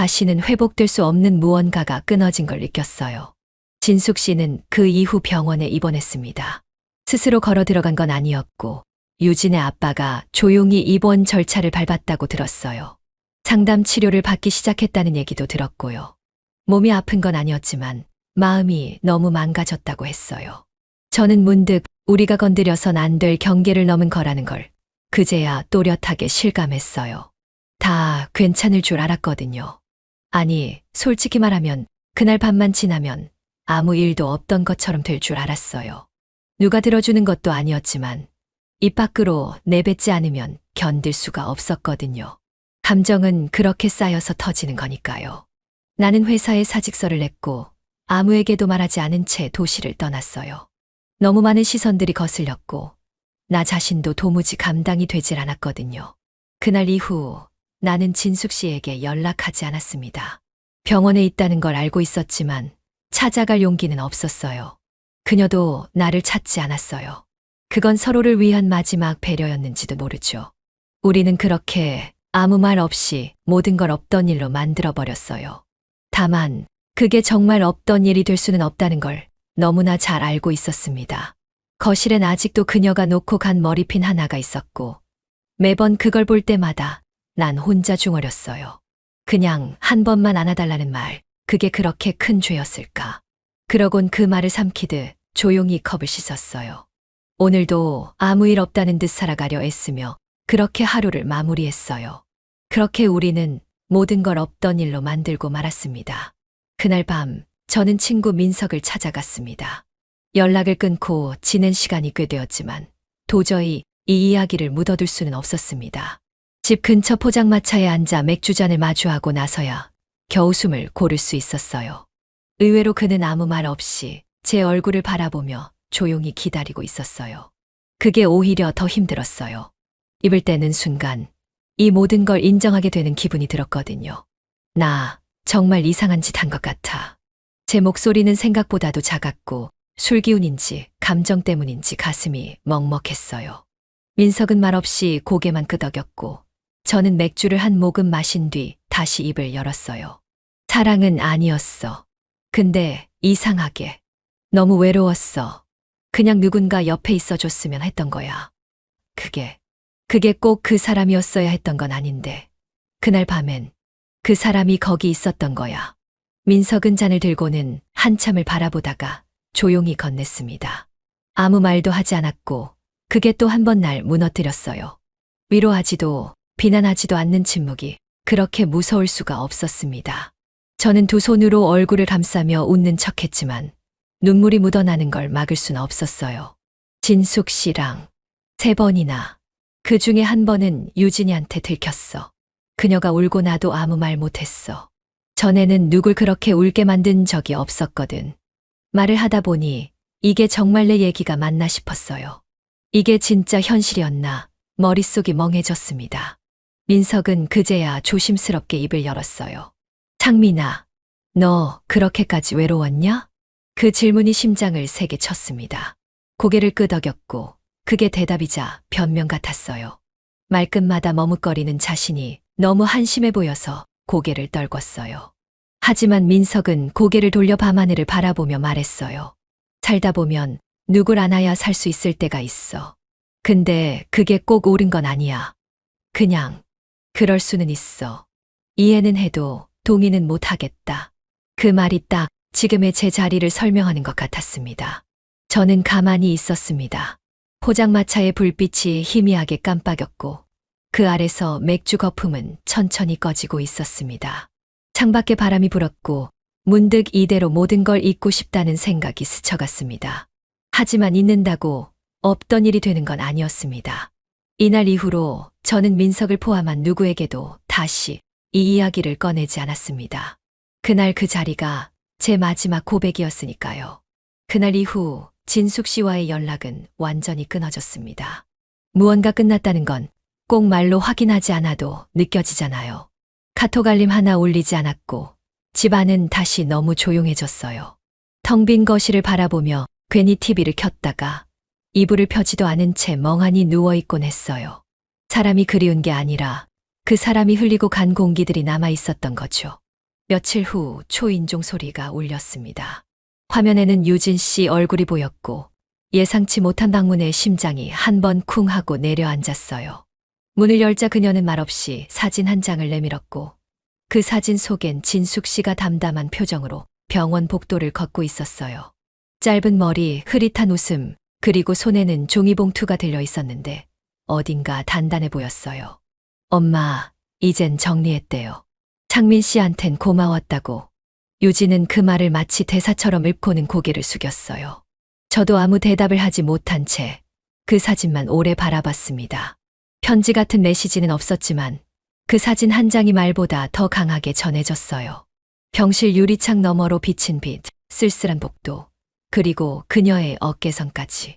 다시는 회복될 수 없는 무언가가 끊어진 걸 느꼈어요. 진숙 씨는 그 이후 병원에 입원했습니다. 스스로 걸어 들어간 건 아니었고 유진의 아빠가 조용히 입원 절차를 밟았다고 들었어요. 상담 치료를 받기 시작했다는 얘기도 들었고요. 몸이 아픈 건 아니었지만 마음이 너무 망가졌다고 했어요. 저는 문득 우리가 건드려선 안 될 경계를 넘은 거라는 걸 그제야 또렷하게 실감했어요. 다 괜찮을 줄 알았거든요. 아니, 솔직히 말하면 그날 밤만 지나면 아무 일도 없던 것처럼 될 줄 알았어요. 누가 들어주는 것도 아니었지만 입 밖으로 내뱉지 않으면 견딜 수가 없었거든요. 감정은 그렇게 쌓여서 터지는 거니까요. 나는 회사에 사직서를 냈고 아무에게도 말하지 않은 채 도시를 떠났어요. 너무 많은 시선들이 거슬렸고 나 자신도 도무지 감당이 되질 않았거든요. 그날 이후 나는 진숙 씨에게 연락하지 않았습니다. 병원에 있다는 걸 알고 있었지만 찾아갈 용기는 없었어요. 그녀도 나를 찾지 않았어요. 그건 서로를 위한 마지막 배려였는지도 모르죠. 우리는 그렇게 아무 말 없이 모든 걸 없던 일로 만들어버렸어요. 다만 그게 정말 없던 일이 될 수는 없다는 걸 너무나 잘 알고 있었습니다. 거실엔 아직도 그녀가 놓고 간 머리핀 하나가 있었고 매번 그걸 볼 때마다 난 혼자 중얼였어요. 그냥 한 번만 안아달라는 말, 그게 그렇게 큰 죄였을까. 그러곤 그 말을 삼키듯 조용히 컵을 씻었어요. 오늘도 아무 일 없다는 듯 살아가려 애쓰며 그렇게 하루를 마무리했어요. 그렇게 우리는 모든 걸 없던 일로 만들고 말았습니다. 그날 밤 저는 친구 민석을 찾아갔습니다. 연락을 끊고 지낸 시간이 꽤 되었지만 도저히 이 이야기를 묻어둘 수는 없었습니다. 집 근처 포장마차에 앉아 맥주잔을 마주하고 나서야 겨우 숨을 고를 수 있었어요. 의외로 그는 아무 말 없이 제 얼굴을 바라보며 조용히 기다리고 있었어요. 그게 오히려 더 힘들었어요. 입을 떼는 순간 이 모든 걸 인정하게 되는 기분이 들었거든요. 나 정말 이상한 짓 한 것 같아. 제 목소리는 생각보다도 작았고 술 기운인지 감정 때문인지 가슴이 먹먹했어요. 민석은 말없이 고개만 끄덕였고 저는 맥주를 한 모금 마신 뒤 다시 입을 열었어요. 사랑은 아니었어. 근데 이상하게 너무 외로웠어. 그냥 누군가 옆에 있어줬으면 했던 거야. 그게 꼭 그 사람이었어야 했던 건 아닌데 그날 밤엔 그 사람이 거기 있었던 거야. 민석은 잔을 들고는 한참을 바라보다가 조용히 건넸습니다. 아무 말도 하지 않았고 그게 또 한 번 날 무너뜨렸어요. 위로하지도 비난하지도 않는 침묵이 그렇게 무서울 수가 없었습니다. 저는 두 손으로 얼굴을 감싸며 웃는 척했지만 눈물이 묻어나는 걸 막을 수는 없었어요. 진숙 씨랑 3번이나 그 중에 한 번은 유진이한테 들켰어. 그녀가 울고 나도 아무 말 못했어. 전에는 누굴 그렇게 울게 만든 적이 없었거든. 말을 하다 보니 이게 정말 내 얘기가 맞나 싶었어요. 이게 진짜 현실이었나 머릿속이 멍해졌습니다. 민석은 그제야 조심스럽게 입을 열었어요. 창민아, 너 그렇게까지 외로웠냐? 그 질문이 심장을 세게 쳤습니다. 고개를 끄덕였고 그게 대답이자 변명 같았어요. 말끝마다 머뭇거리는 자신이 너무 한심해 보여서 고개를 떨궜어요. 하지만 민석은 고개를 돌려 밤하늘을 바라보며 말했어요. 살다 보면 누굴 안아야 살 수 있을 때가 있어. 근데 그게 꼭 옳은 건 아니야. 그냥 그럴 수는 있어. 이해는 해도 동의는 못 하겠다. 그 말이 딱 지금의 제 자리를 설명하는 것 같았습니다. 저는 가만히 있었습니다. 포장마차의 불빛이 희미하게 깜빡였고 그 아래서 맥주 거품은 천천히 꺼지고 있었습니다. 창밖에 바람이 불었고 문득 이대로 모든 걸 잊고 싶다는 생각이 스쳐갔습니다. 하지만 잊는다고 없던 일이 되는 건 아니었습니다. 이날 이후로 저는 민석을 포함한 누구에게도 다시 이 이야기를 꺼내지 않았습니다. 그날 그 자리가 제 마지막 고백이었으니까요. 그날 이후 진숙 씨와의 연락은 완전히 끊어졌습니다. 무언가 끝났다는 건 꼭 말로 확인하지 않아도 느껴지잖아요. 카톡 알림 하나 울리지 않았고 집안은 다시 너무 조용해졌어요. 텅 빈 거실을 바라보며 괜히 TV를 켰다가 이불을 펴지도 않은 채 멍하니 누워있곤 했어요. 사람이 그리운 게 아니라 그 사람이 흘리고 간 공기들이 남아 있었던 거죠. 며칠 후 초인종 소리가 울렸습니다. 화면에는 유진 씨 얼굴이 보였고 예상치 못한 방문에 심장이 한 번 쿵 하고 내려앉았어요. 문을 열자 그녀는 말없이 사진 한 장을 내밀었고 그 사진 속엔 진숙 씨가 담담한 표정으로 병원 복도를 걷고 있었어요. 짧은 머리, 흐릿한 웃음, 그리고 손에는 종이봉투가 들려 있었는데 어딘가 단단해 보였어요. 엄마, 이젠 정리했대요. 창민 씨한텐 고마웠다고. 유진은 그 말을 마치 대사처럼 읊고는 고개를 숙였어요. 저도 아무 대답을 하지 못한 채 그 사진만 오래 바라봤습니다. 편지 같은 메시지는 없었지만 그 사진 한 장이 말보다 더 강하게 전해졌어요. 병실 유리창 너머로 비친 빛, 쓸쓸한 복도, 그리고 그녀의 어깨선까지.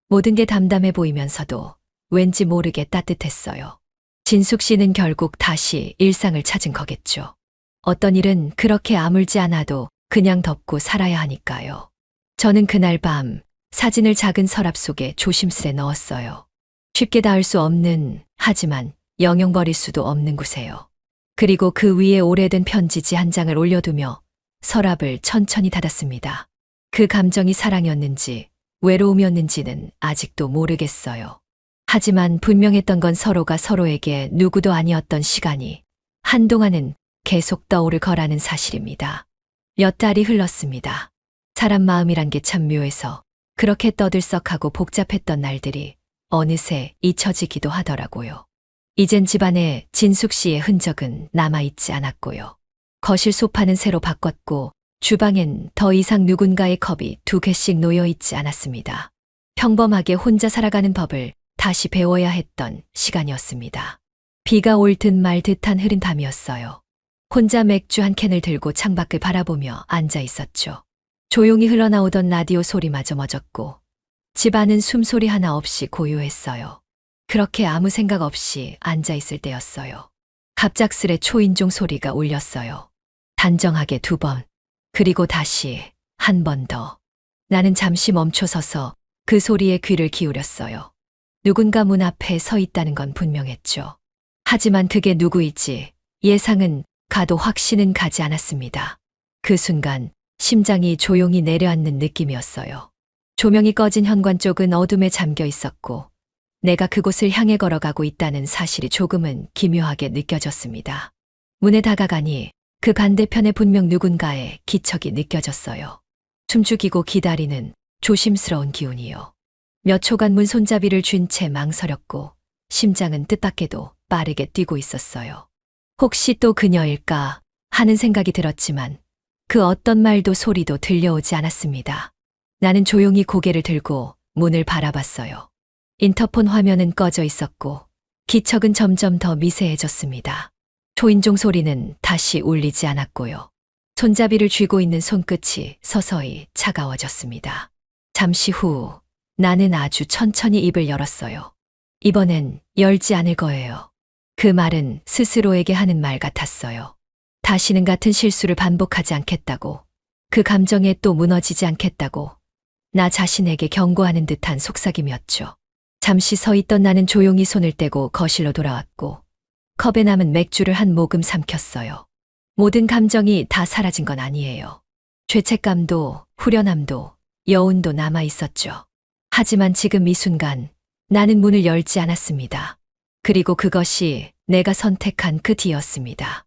모든 게 담담해 보이면서도 왠지 모르게 따뜻했어요. 진숙 씨는 결국 다시 일상을 찾은 거겠죠. 어떤 일은 그렇게 아물지 않아도 그냥 덮고 살아야 하니까요. 저는 그날 밤 사진을 작은 서랍 속에 조심스레 넣었어요. 쉽게 닿을 수 없는, 하지만 영영 버릴 수도 없는 곳에요. 그리고 그 위에 오래된 편지지 한 장을 올려두며 서랍을 천천히 닫았습니다. 그 감정이 사랑이었는지 외로움이었는지는 아직도 모르겠어요. 하지만 분명했던 건 서로가 서로에게 누구도 아니었던 시간이 한동안은 계속 떠오를 거라는 사실입니다. 몇 달이 흘렀습니다. 사람 마음이란 게 참 묘해서 그렇게 떠들썩하고 복잡했던 날들이 어느새 잊혀지기도 하더라고요. 이젠 집안에 진숙 씨의 흔적은 남아있지 않았고요. 거실 소파는 새로 바꿨고 주방엔 더 이상 누군가의 컵이 2개씩 놓여있지 않았습니다. 평범하게 혼자 살아가는 법을 다시 배워야 했던 시간이었습니다. 비가 올 듯 말 듯한 흐린 밤이었어요. 혼자 맥주 한 캔을 들고 창밖을 바라보며 앉아 있었죠. 조용히 흘러나오던 라디오 소리마저 멎었고 집안은 숨소리 하나 없이 고요했어요. 그렇게 아무 생각 없이 앉아 있을 때였어요. 갑작스레 초인종 소리가 울렸어요. 단정하게 2번, 그리고 다시 한 번 더. 나는 잠시 멈춰서서 그 소리에 귀를 기울였어요. 누군가 문 앞에 서 있다는 건 분명했죠. 하지만 그게 누구일지 예상은 가도 확신은 가지 않았습니다. 그 순간 심장이 조용히 내려앉는 느낌이었어요. 조명이 꺼진 현관 쪽은 어둠에 잠겨 있었고 내가 그곳을 향해 걸어가고 있다는 사실이 조금은 기묘하게 느껴졌습니다. 문에 다가가니 그 반대편에 분명 누군가의 기척이 느껴졌어요. 숨죽이고 기다리는 조심스러운 기운이요. 몇 초간 문 손잡이를 쥔 채 망설였고 심장은 뜻밖에도 빠르게 뛰고 있었어요. 혹시 또 그녀일까 하는 생각이 들었지만 그 어떤 말도 소리도 들려오지 않았습니다. 나는 조용히 고개를 들고 문을 바라봤어요. 인터폰 화면은 꺼져 있었고 기척은 점점 더 미세해졌습니다. 초인종 소리는 다시 울리지 않았고요. 손잡이를 쥐고 있는 손끝이 서서히 차가워졌습니다. 잠시 후 나는 아주 천천히 입을 열었어요. 이번엔 열지 않을 거예요. 그 말은 스스로에게 하는 말 같았어요. 다시는 같은 실수를 반복하지 않겠다고, 그 감정에 또 무너지지 않겠다고, 나 자신에게 경고하는 듯한 속삭임이었죠. 잠시 서 있던 나는 조용히 손을 떼고 거실로 돌아왔고 컵에 남은 맥주를 한 모금 삼켰어요. 모든 감정이 다 사라진 건 아니에요. 죄책감도 후련함도 여운도 남아 있었죠. 하지만 지금 이 순간 나는 문을 열지 않았습니다. 그리고 그것이 내가 선택한 그 뒤였습니다.